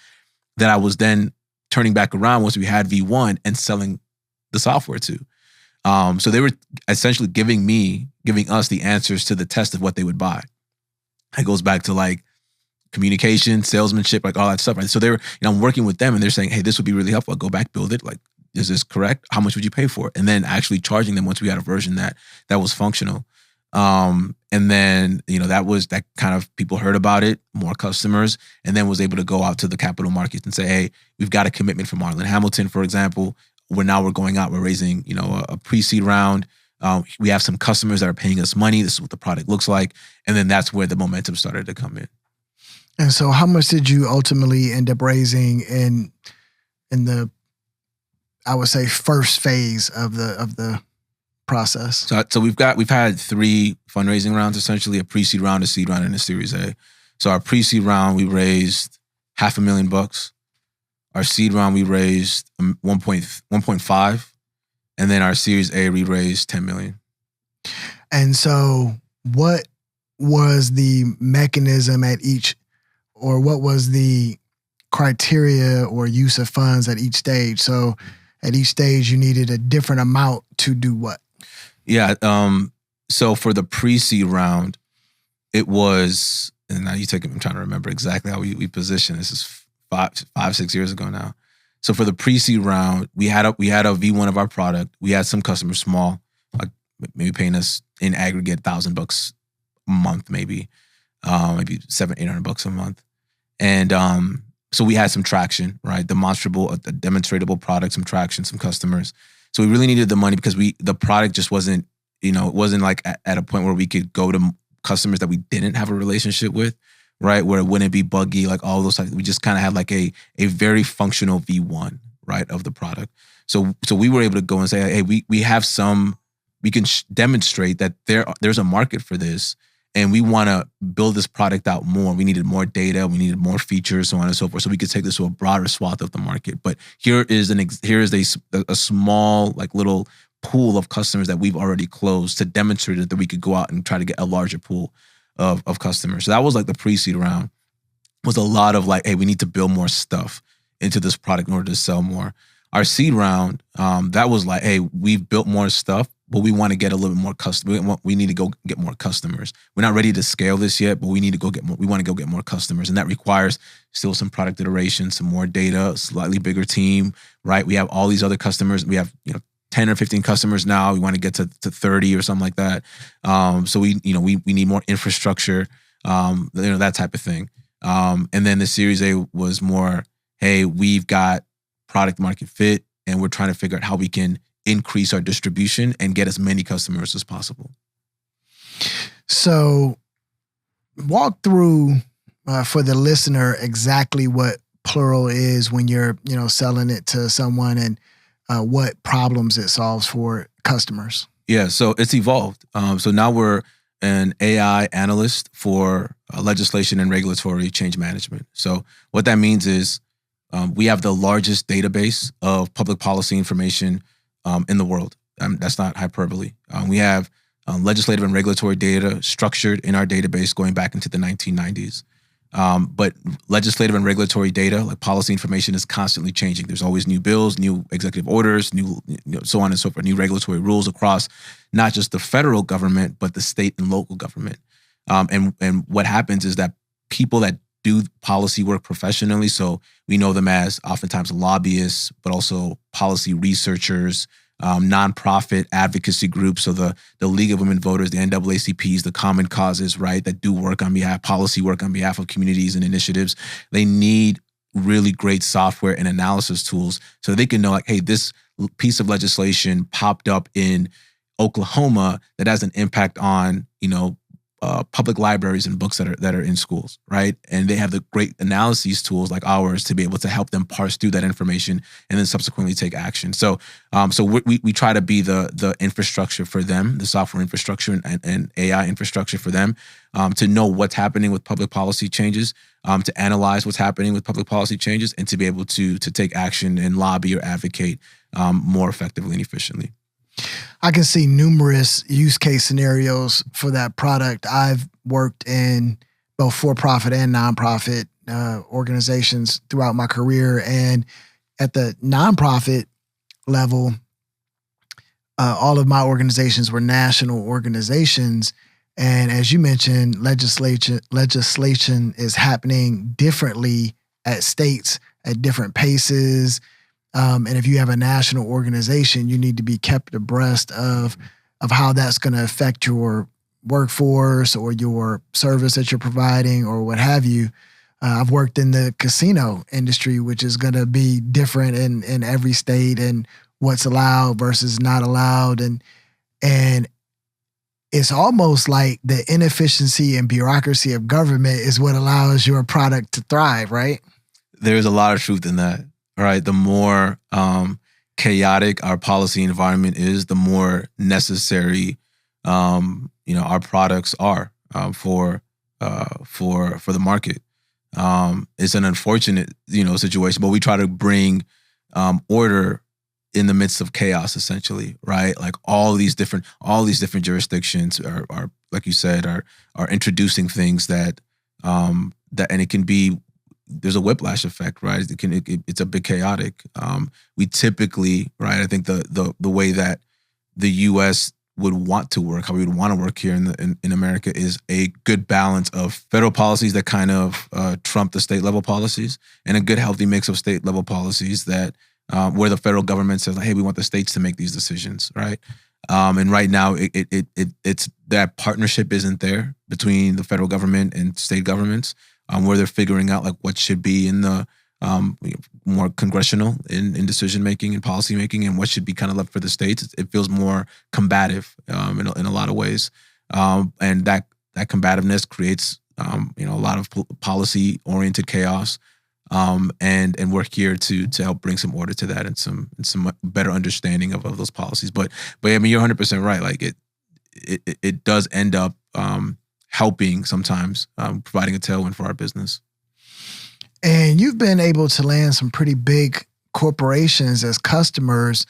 Speaker 1: that I was then turning back around once we had V1 and selling the software to. So they were essentially giving us the answers to the test of what they would buy. It goes back to like communication, salesmanship, like all that stuff, right? So they were, I'm working with them and they're saying, hey, this would be really helpful. I'll go back, build it. Like, is this correct? How much would you pay for it? And then actually charging them once we had a version that was functional. And then, that kind of, people heard about it, more customers, and then was able to go out to the capital markets and say, hey, we've got a commitment from Arlen Hamilton, for example. We're going out, we're raising, a pre-seed round. We have some customers that are paying us money. This is what the product looks like. And then that's where the momentum started to come in.
Speaker 2: And so how much did you ultimately end up raising in the, I would say, first phase of the process?
Speaker 1: So we've had 3 fundraising rounds, essentially: a pre-seed round, a seed round, and a Series A. So our pre-seed round, we raised $500,000. Our seed round, we raised 1.5, and then our Series A, we raised $10 million.
Speaker 2: And so, what was the mechanism at each, or what was the criteria or use of funds at each stage? So, at each stage, you needed a different amount to do what? Yeah.
Speaker 1: So for the pre-seed round, it was, and now I'm trying to remember exactly how we positioned. This is 5-6 years ago now. So for the pre-seed round, we had a V1 of our product. We had some customers, small, like maybe paying us in aggregate $1,000 a month, maybe $700-800 a month. And so we had some traction, right? Demonstratable product, some traction, some customers. So we really needed the money because the product just wasn't, it wasn't like at a point where we could go to customers that we didn't have a relationship with, right? Where it wouldn't be buggy, like all those types. We just kind of had like a very functional V1, right, of the product. So we were able to go and say, hey, we can demonstrate that there's a market for this, and we want to build this product out more. We needed more data, we needed more features, so on and so forth, so we could take this to a broader swath of the market. But here is a small, like, little pool of customers that we've already closed to demonstrate that we could go out and try to get a larger pool of customers. So that was like the pre-seed round. Was a lot of like, hey, we need to build more stuff into this product in order to sell more. Our seed round, that was like, hey, we've built more stuff, but we want to get a little bit more customers. We need to go get more customers. We're not ready to scale this yet, but we need to go get more. We want to go get more customers, and that requires still some product iteration, some more data, a slightly bigger team, right? We have all these other customers. We have 10 or 15 customers now. We want to get to 30 or something like that. So we need more infrastructure, that type of thing. And then the Series A was more, hey, we've got product market fit, and we're trying to figure out how we can increase our distribution and get as many customers as possible.
Speaker 2: So walk through for the listener exactly what Plural is when you're, selling it to someone, and what problems it solves for customers.
Speaker 1: Yeah, so it's evolved. So now we're an AI analyst for legislation and regulatory change management. So what that means is we have the largest database of public policy information in the world. That's not hyperbole. We have legislative and regulatory data structured in our database going back into the 1990s. But legislative and regulatory data, like policy information, is constantly changing. There's always new bills, new executive orders, new so on and so forth, new regulatory rules across not just the federal government, but the state and local government. And what happens is that people that do policy work professionally, so we know them as oftentimes lobbyists, but also policy researchers, nonprofit advocacy groups. So the League of Women Voters, the NAACPs, the Common Causes, right, that do work on behalf, policy work on behalf of communities and initiatives. They need really great software and analysis tools so they can know, like, hey, this piece of legislation popped up in Oklahoma that has an impact on, public libraries and books that are in schools, right? And they have the great analyses tools like ours to be able to help them parse through that information and then subsequently take action. So we try to be the infrastructure for them, the software infrastructure and AI infrastructure for them, to know what's happening with public policy changes, to analyze what's happening with public policy changes, and to be able to take action and lobby or advocate more effectively and efficiently.
Speaker 2: I can see numerous use case scenarios for that product. I've worked in both for-profit and nonprofit organizations throughout my career. And at the nonprofit level, all of my organizations were national organizations. And as you mentioned, legislation is happening differently at states at different paces. And if you have a national organization, you need to be kept abreast of how that's going to affect your workforce or your service that you're providing or what have you. I've worked in the casino industry, which is going to be different in every state and what's allowed versus not allowed. And it's almost like the inefficiency and bureaucracy of government is what allows your product to thrive, right?
Speaker 1: There's a lot of truth in that. Right, the more chaotic our policy environment is, the more necessary, our products are for the market. It's an unfortunate, situation, but we try to bring order in the midst of chaos, essentially. Right, like all these different jurisdictions are like you said, are introducing things that and it can be. There's a whiplash effect, right? It's a bit chaotic. We typically, right? I think the way that the U.S. would want to work, how we would want to work here in America, is a good balance of federal policies that kind of trump the state level policies, and a good healthy mix of state level policies that where the federal government says, hey, we want the states to make these decisions, right? And right now, it's that partnership isn't there between the federal government and state governments. Where they're figuring out like what should be in the more congressional in decision making and policy making, and what should be kind of left for the states. It feels more combative in a lot of ways, and that combativeness creates a lot of policy oriented chaos. And we're here to help bring some order to that and some better understanding of those policies. But I mean, you're 100% right. Like it does end up helping sometimes, providing a tailwind for our business.
Speaker 2: And you've been able to land some pretty big corporations as customers.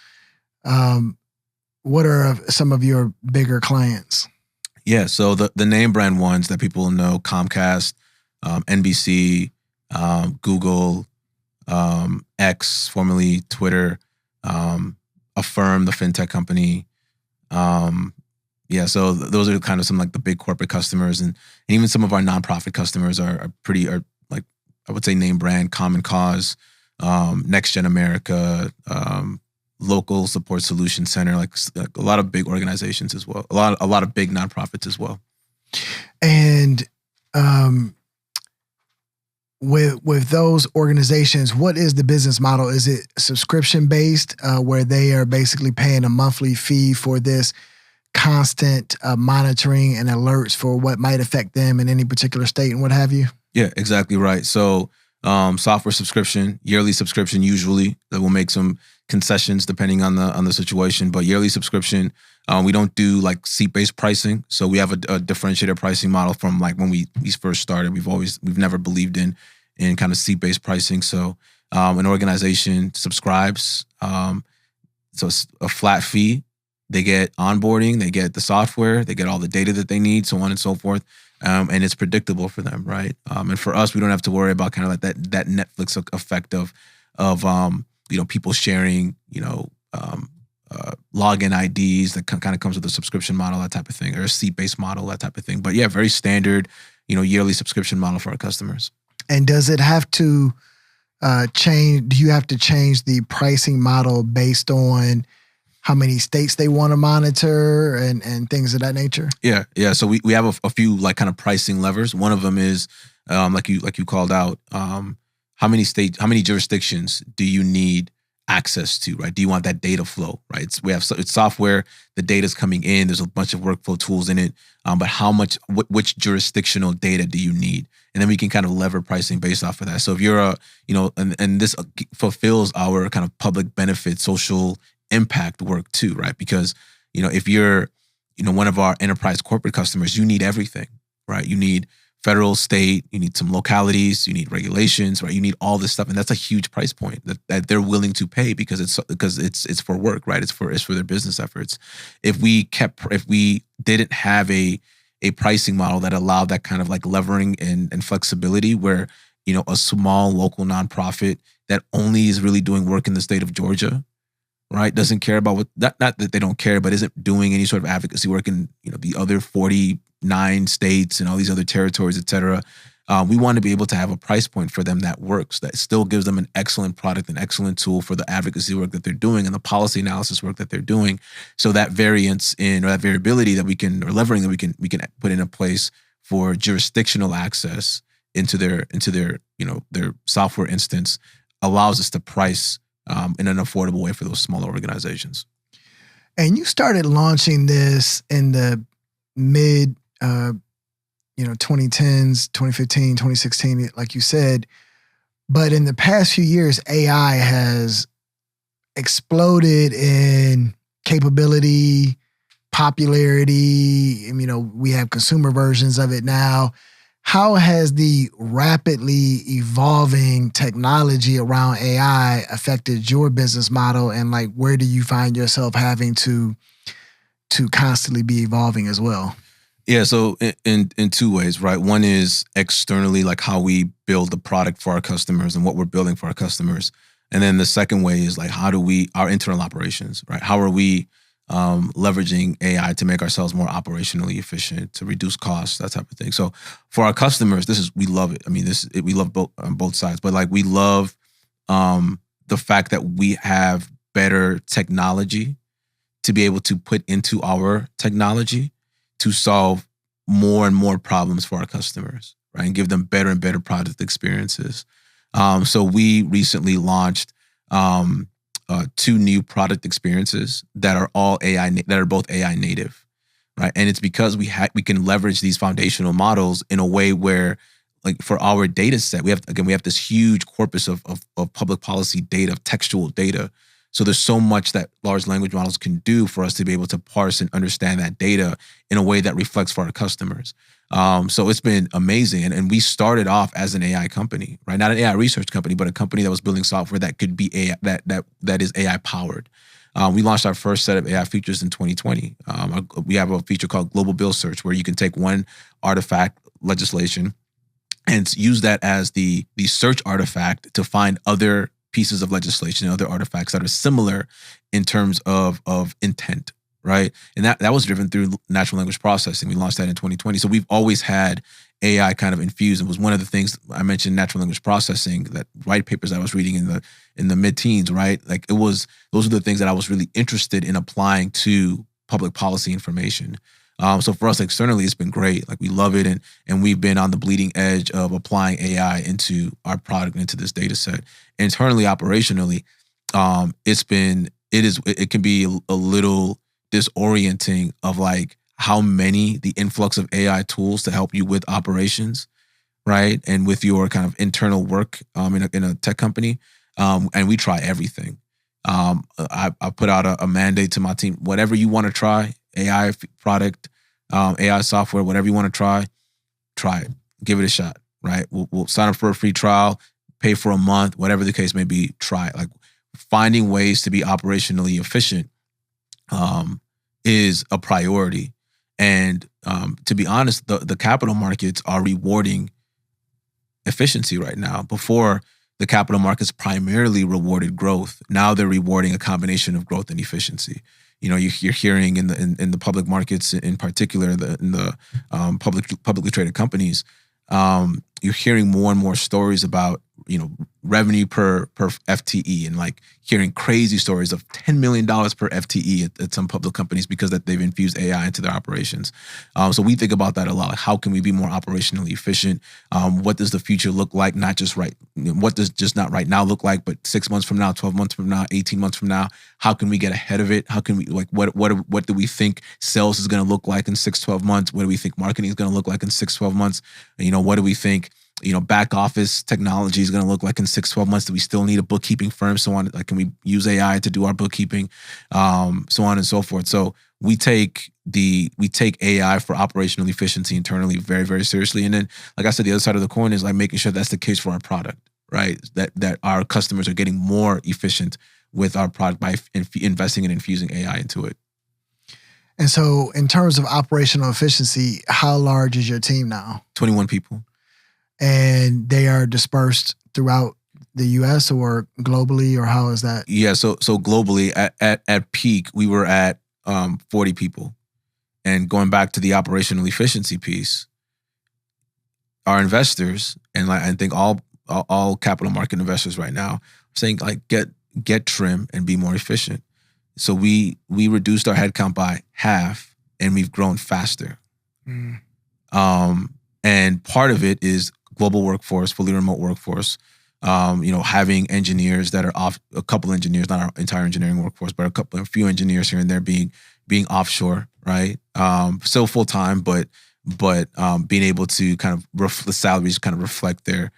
Speaker 2: What are some of your bigger clients?
Speaker 1: Yeah, so the name brand ones that people know: Comcast, NBC, Google, X, formerly Twitter, Affirm, the fintech company. Yeah, so those are kind of some like the big corporate customers, and even some of our nonprofit customers are like, I would say, name brand: Common Cause, Next Gen America, Local Support Solution Center, like a lot of big organizations as well, a lot of big nonprofits as well.
Speaker 2: And with those organizations, what is the business model? Is it subscription based, where they are basically paying a monthly fee for this constant monitoring and alerts for what might affect them in any particular state and what have you?
Speaker 1: Yeah, exactly right. So software subscription, yearly subscription usually, that will make some concessions depending on the situation, but yearly subscription. We don't do like seat-based pricing. So we have a differentiated pricing model from like when we first started. We've never believed in kind of seat-based pricing. So an organization subscribes. So it's a flat fee. They get onboarding, they get the software, they get all the data that they need, so on and so forth. And it's predictable for them, right? And for us, we don't have to worry about kind of like that Netflix effect of people sharing, login IDs that kind of comes with a subscription model, that type of thing, or a seat-based model, that type of thing. But yeah, very standard, yearly subscription model for our customers.
Speaker 2: And does it have to change? Do you have to change the pricing model based on how many states they want to monitor and things of that nature?
Speaker 1: Yeah. So we have a few like kind of pricing levers. One of them is like you called out, how many jurisdictions do you need access to, right? Do you want that data flow, right? It's software, the data's coming in, there's a bunch of workflow tools in it, but which jurisdictional data do you need? And then we can kind of lever pricing based off of that. So if you're and this fulfills our kind of public benefit, social impact work too, right? Because, if you're, one of our enterprise corporate customers, you need everything, right? You need federal, state, you need some localities, you need regulations, right? You need all this stuff. And that's a huge price point that they're willing to pay because it's for work, right? It's for their business efforts. If we didn't have a pricing model that allowed that kind of like levering and flexibility where, a small local nonprofit that only is really doing work in the state of Georgia, right? Doesn't care about not that they don't care, but isn't doing any sort of advocacy work in, the other 49 states and all these other territories, et cetera. We want to be able to have a price point for them that works, that still gives them an excellent product, an excellent tool for the advocacy work that they're doing and the policy analysis work that they're doing. So that variance or that variability that we can, or levering that we can put into place for jurisdictional access into their their software instance allows us to price in an affordable way for those smaller organizations.
Speaker 2: And you started launching this in the mid 2010s, 2015, 2016, like you said. But in the past few years, AI has exploded in capability, popularity. We have consumer versions of it now. How has the rapidly evolving technology around AI affected your business model? And like, where do you find yourself having to constantly be evolving as well?
Speaker 1: Yeah, so in two ways, right? One is externally, like how we build the product for our customers and what we're building for our customers. And then the second way is like, our internal operations, right? How are we leveraging AI to make ourselves more operationally efficient, to reduce costs, that type of thing. So for our customers, we love it. I mean, we love both on both sides, but like we love the fact that we have better technology to be able to put into our technology to solve more and more problems for our customers, right? And give them better and better product experiences. So we recently launched 2 new product experiences that are all AI, that are both AI native, right? And it's because we can leverage these foundational models in a way where, like for our data set, we have this huge corpus of public policy data, of textual data. So there's so much that large language models can do for us to be able to parse and understand that data in a way that reflects for our customers. So it's been amazing. And we started off as an AI company, right? Not an AI research company, but a company that was building software that could be AI, that is AI powered. We launched our first set of AI features in 2020. We have a feature called Global Bill Search, where you can take one artifact, legislation, and use that as the search artifact to find other pieces of legislation and other artifacts that are similar in terms of intent, right? And that was driven through natural language processing. We launched that in 2020. So we've always had AI kind of infused. It was one of the things I mentioned, natural language processing, that white papers I was reading in the mid-teens, right? Like those are the things that I was really interested in applying to public policy information. So for us externally, it's been great. Like we love it, and we've been on the bleeding edge of applying AI into our product, into this data set. Internally, operationally, it can be a little disorienting of like how many, the influx of AI tools to help you with operations, right? And with your kind of internal work in a tech company. And we try everything. I put out a mandate to my team: whatever you want to try, AI product, AI software, whatever you want to try it, give it a shot, right? We'll sign up for a free trial, pay for a month, whatever the case may be, try it. Like finding ways to be operationally efficient is a priority. And to be honest, the capital markets are rewarding efficiency right now. Before, the capital markets primarily rewarded growth. Now they're rewarding a combination of growth and efficiency. You're hearing in the public markets, in particular, in the publicly traded companies, you're hearing more and more stories about revenue per FTE, and like hearing crazy stories of $10 million per FTE at some public companies because that they've infused AI into their operations. So we think about that a lot. Like, how can we be more operationally efficient? What does the future look like? Not just what does just not right now look like, but 6 months from now, 12 months from now, 18 months from now? How can we get ahead of it? How can we, like, what do we think sales is going to look like in 6-12 months? What do we think marketing is going to look like in 6-12 months? What do we think back office technology is going to look like in 6-12 months? Do we still need a bookkeeping firm? So on, like, can we use AI to do our bookkeeping? So on and so forth. So we take AI for operational efficiency internally very, very seriously. And then, like I said, the other side of the coin is like making sure that's the case for our product, right? That our customers are getting more efficient with our product by investing and infusing AI into it.
Speaker 2: And so in terms of operational efficiency, how large is your team now?
Speaker 1: 21 people.
Speaker 2: And they are dispersed throughout the U.S. or globally, or how is that?
Speaker 1: Yeah, so globally, at peak, we were at 40 people. And going back to the operational efficiency piece, our investors, and like I think all capital market investors right now, are saying like get trim and be more efficient. So we reduced our headcount by half, and we've grown faster. And part of it is global workforce, fully remote workforce. Having engineers that are off, a couple engineers, not our entire engineering workforce, but a few engineers here and there being offshore, right? Still full time, but being able to kind of the salaries kind of reflect their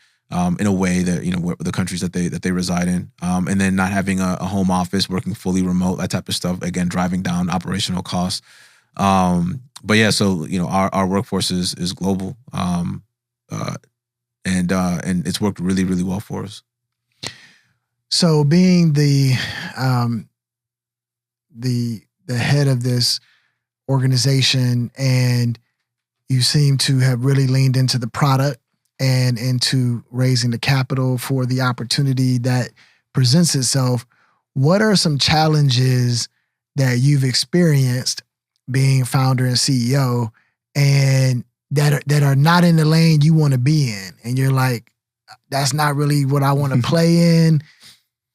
Speaker 1: in a way that the countries that they reside in, and then not having a home office, working fully remote, that type of stuff. Again, driving down operational costs. But yeah, so our workforce is global, and it's worked really, really well for us.
Speaker 2: So being the head of this organization, and you seem to have really leaned into the product and into raising the capital for the opportunity that presents itself, what are some challenges that you've experienced being founder and CEO, and that are not in the lane you want to be in, and you're like, that's not really what I want to play in.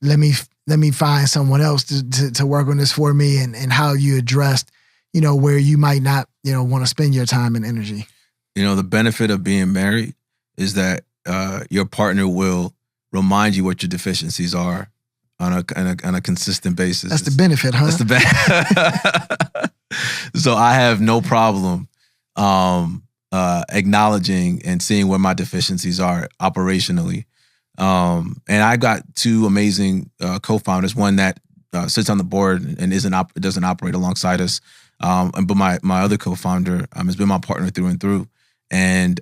Speaker 2: Let me find someone else to work on this for me, and how you addressed, where you might not, want to spend your time and energy.
Speaker 1: The benefit of being married is that your partner will remind you what your deficiencies are on a consistent basis.
Speaker 2: That's the benefit, huh?
Speaker 1: That's the benefit. So I have no problem acknowledging and seeing where my deficiencies are operationally. And I got two amazing co-founders. One that sits on the board and doesn't operate alongside us. But my other co-founder has been my partner through and through. And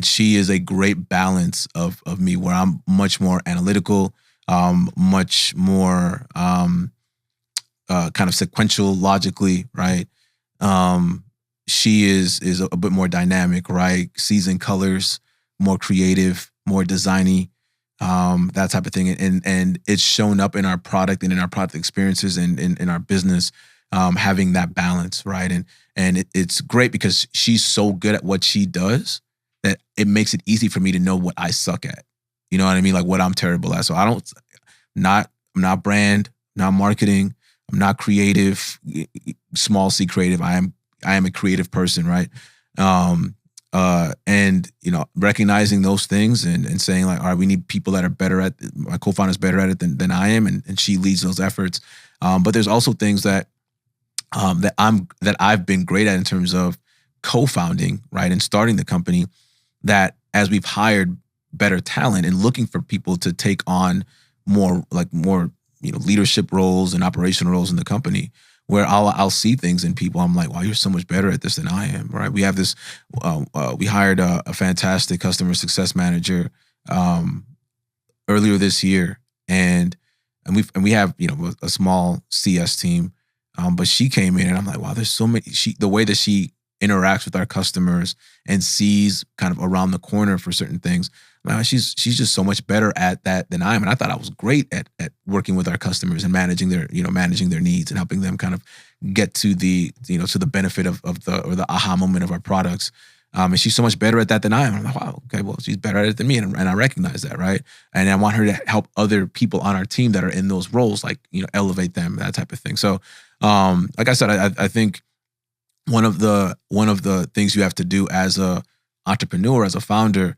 Speaker 1: she is a great balance of me, where I'm much more analytical, much more kind of sequential logically, right? She is a bit more dynamic, right? Sees in colors, more creative, more designy, that type of thing. And it's shown up in our product and in our product experiences and in our business, having that balance, right? And it's great because she's so good at what she does that it makes it easy for me to know what I suck at. You know what I mean? Like what I'm terrible at. So I'm not brand, not marketing, I'm not creative, small c creative. I am a creative person, right? And recognizing those things and saying like, all right, we need people that are better at it. My co-founder's better at it than I am, and she leads those efforts. But there's also things that I've been great at in terms of co-founding, right, and starting the company, that as we've hired better talent and looking for people to take on more leadership roles and operational roles in the company, where I'll see things in people. I'm like, wow, you're so much better at this than I am, right? We have this, we hired a fantastic customer success manager earlier this year, and we have a small CS team, but she came in and I'm like, wow, there's so many. The way that she interacts with our customers and sees kind of around the corner for certain things, man, she's just so much better at that than I am. And I thought I was great at working with our customers and managing their needs and helping them kind of get to the to the benefit of the aha moment of our products. And she's so much better at that than I am. I'm like, wow, okay, well, she's better at it than me. And I recognize that, right? And I want her to help other people on our team that are in those roles, like, elevate them, that type of thing. So, like I said, I think one of the things you have to do as a entrepreneur, as a founder,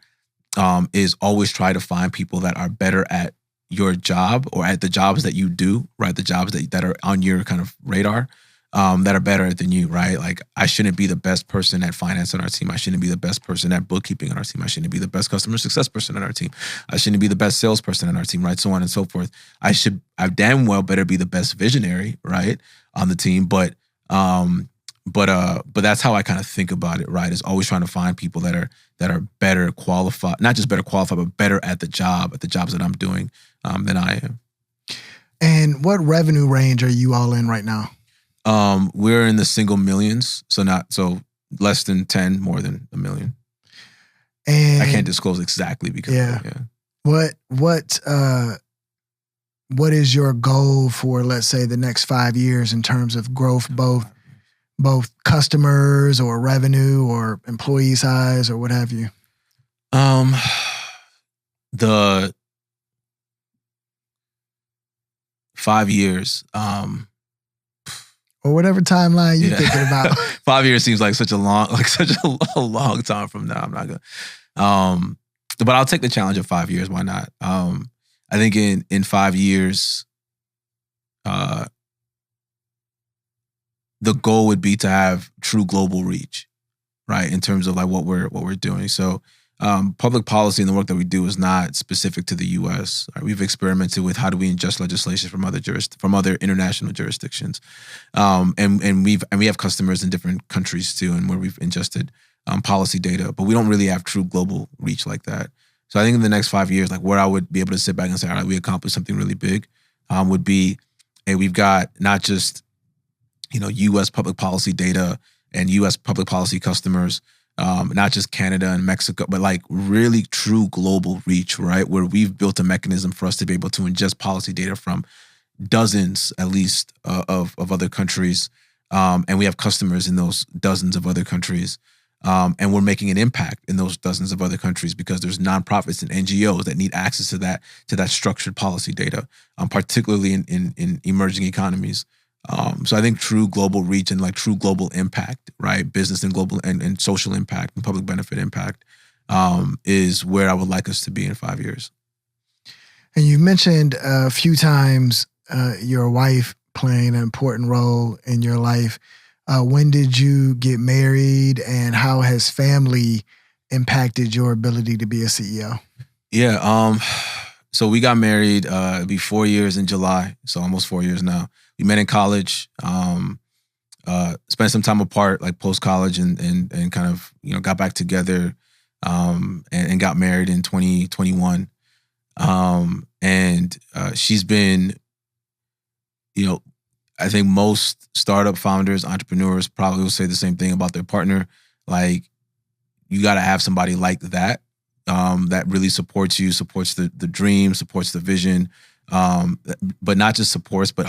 Speaker 1: is always try to find people that are better at your job or at the jobs that you do, right? The jobs that are on your kind of radar, that are better than you, right? Like, I shouldn't be the best person at finance on our team. I shouldn't be the best person at bookkeeping on our team. I shouldn't be the best customer success person on our team. I shouldn't be the best salesperson on our team, right? So on and so forth. I damn well better be the best visionary, right, on the team. But that's how I kind of think about it, right? Is always trying to find people that are better qualified, not just better qualified, but better at the jobs that I'm doing than I am.
Speaker 2: And what revenue range are you all in right now?
Speaker 1: We're in the single millions, so less than 10, more than $1 million. And I can't disclose exactly because
Speaker 2: what is your goal for, let's say, the next 5 years in terms of growth, both customers or revenue or employee size or what have you?
Speaker 1: The 5 years,
Speaker 2: or whatever timeline you're thinking about.
Speaker 1: 5 years seems like such a long time from now. I'm not gonna, but I'll take the challenge of 5 years. Why not? I think in 5 years, the goal would be to have true global reach, right? In terms of like what we're doing. So, public policy and the work that we do is not specific to the U.S. Right? We've experimented with how do we ingest legislation from other international jurisdictions, and we have customers in different countries too, and where we've ingested policy data, but we don't really have true global reach like that. So I think in the next 5 years, like where I would be able to sit back and say, all right, we accomplished something really big, would be, hey, we've got not just U.S. public policy data and U.S. public policy customers, not just Canada and Mexico, but like really true global reach, right? Where we've built a mechanism for us to be able to ingest policy data from dozens, at least, of other countries. And we have customers in those dozens of other countries. And we're making an impact in those dozens of other countries because there's nonprofits and NGOs that need access to that structured policy data, particularly in emerging economies. So I think true global reach and like true global impact, right? Business and global and social impact and public benefit impact, is where I would like us to be in 5 years.
Speaker 2: And you've mentioned a few times your wife playing an important role in your life. When did you get married, and how has family impacted your ability to be a CEO?
Speaker 1: Yeah. So we got married, it'll be 4 years in July. So almost 4 years now. We met in college, spent some time apart, like post-college and kind of, got back together, and got married in 2021. And she's been, I think most startup founders, entrepreneurs probably will say the same thing about their partner. Like, you got to have somebody like that, that really supports you, supports the dream, supports the vision, but not just supports, but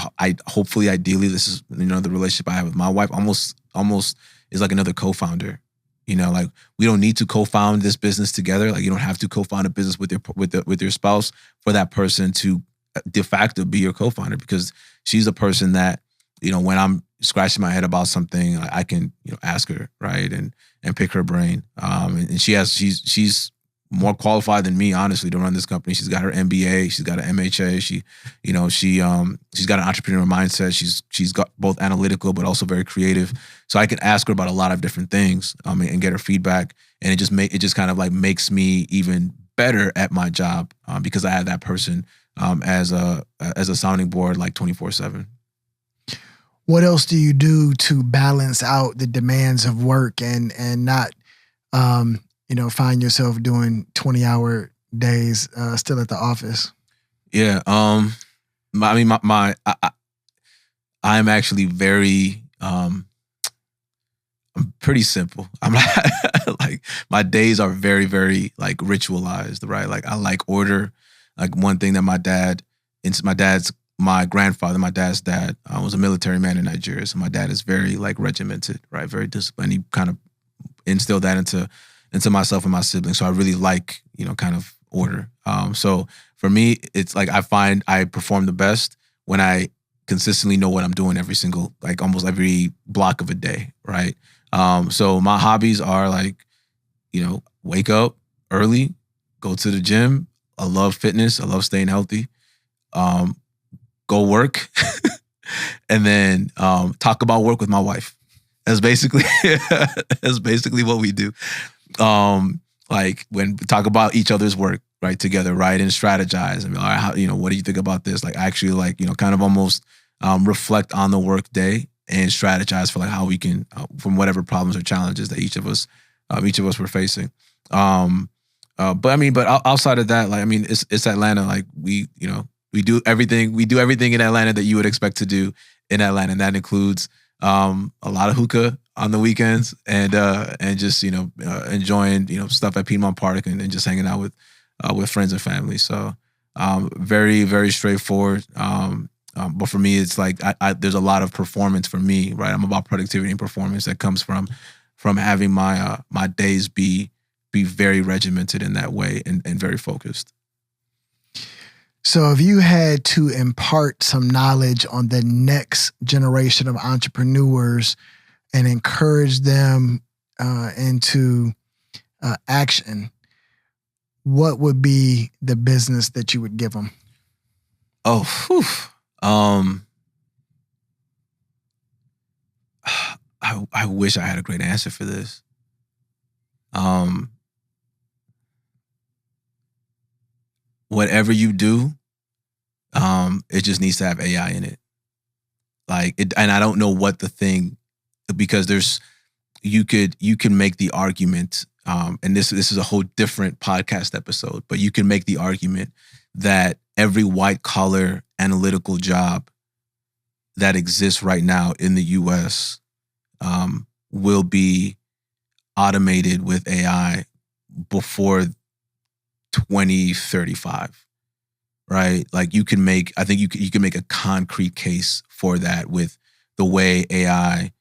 Speaker 1: hopefully, ideally, this is, the relationship I have with my wife almost is like another co-founder. Like, we don't need to co-found this business together. Like, you don't have to co-found a business with your spouse for that person to de facto be your co-founder, because she's a person that, when I'm scratching my head about something, I can, ask her, right, and pick her brain. And she's more qualified than me, honestly, to run this company. She's got her MBA, she's got an MHA, she's got an entrepreneurial mindset. She's got both analytical but also very creative. So I can ask her about a lot of different things, and get her feedback, and it just kind of like makes me even better at my job, because I have that person as a sounding board, like 24/7.
Speaker 2: What else do you do to balance out the demands of work and not find yourself doing 20-hour days still at the office?
Speaker 1: Yeah. I'm actually very, I'm pretty simple. I'm like, my days are very, very like ritualized, right? Like, I like order. Like, one thing that my grandfather, my dad's dad, was a military man in Nigeria. So my dad is very like regimented, right? Very disciplined. He kind of instilled that into myself and my siblings. So I really like, kind of order. So for me, it's like I find I perform the best when I consistently know what I'm doing almost every block of a day, right? So my hobbies are like, wake up early, go to the gym. I love fitness. I love staying healthy. Go work, and then talk about work with my wife. That's basically what we do. Like when we talk about each other's work, right, together, right, and strategize and be like, all right, what do you think about this? Like actually, like kind of almost reflect on the work day and strategize for like how we can from whatever problems or challenges that each of us were facing. But outside of that, like it's Atlanta. Like we do everything in Atlanta that you would expect to do in Atlanta, and that includes a lot of hookah on the weekends and just enjoying stuff at Piedmont Park and just hanging out with friends and family. So very, very straightforward. But for me, it's like there's a lot of performance for me, right? I'm about productivity and performance that comes from having my days be very regimented in that way and very focused.
Speaker 2: So if you had to impart some knowledge on the next generation of entrepreneurs and encourage them into action, what would be the business that you would give them?
Speaker 1: Oh, whew. I wish I had a great answer for this. Whatever you do, it just needs to have AI in it. And I don't know what the thing, because you can make the argument, and this is a whole different podcast episode, but you can make the argument that every white collar analytical job that exists right now in the US will be automated with AI before 2035, right? Like I think you can make a concrete case for that with the way AI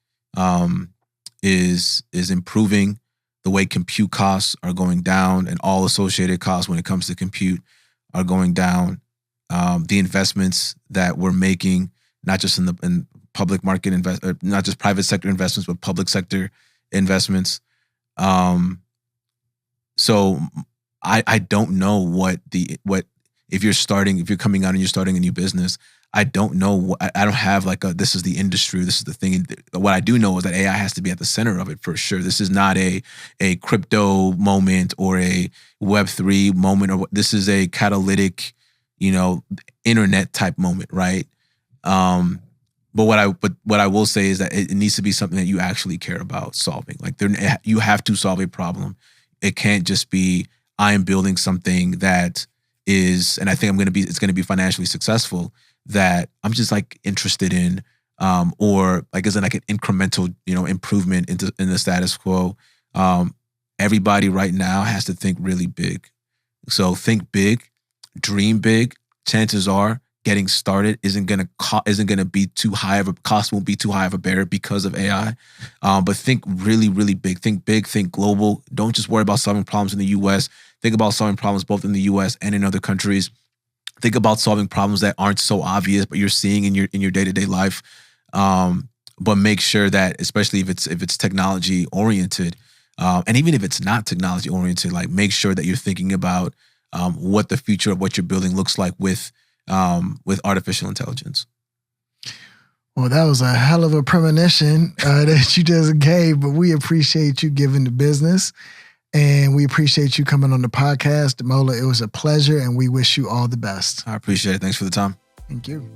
Speaker 1: is improving, the way compute costs are going down, and all associated costs when it comes to compute are going down. The investments that we're making, not just in public market not just private sector investments, but public sector investments. So I don't know what if you're coming out and you're starting a new business, I don't know. I don't have like this is the industry, this is the thing. What I do know is that AI has to be at the center of it for sure. This is not a crypto moment or a Web3 moment, this is a catalytic, internet type moment, right? But what I will say is that it needs to be something that you actually care about solving. Like you have to solve a problem. It can't just be I am building something that is, and I think it's going to be financially successful, that I'm just like interested in, or like is it like an incremental, improvement in the status quo. Everybody right now has to think really big. So think big, dream big. Chances are getting started isn't gonna be too high of a cost, won't be too high of a barrier because of AI. But think really, really big. Think big. Think global. Don't just worry about solving problems in the U.S. Think about solving problems both in the U.S. and in other countries. Think about solving problems that aren't so obvious, but you're seeing in your day-to-day life. But make sure that, especially if it's technology oriented, and even if it's not technology oriented, like make sure that you're thinking about what the future of what you're building looks like with artificial intelligence.
Speaker 2: Well, that was a hell of a premonition that you just gave, but we appreciate you giving the business, and we appreciate you coming on the podcast. Damola, it was a pleasure, and we wish you all the best.
Speaker 1: I appreciate it. Thanks for the time.
Speaker 2: Thank you.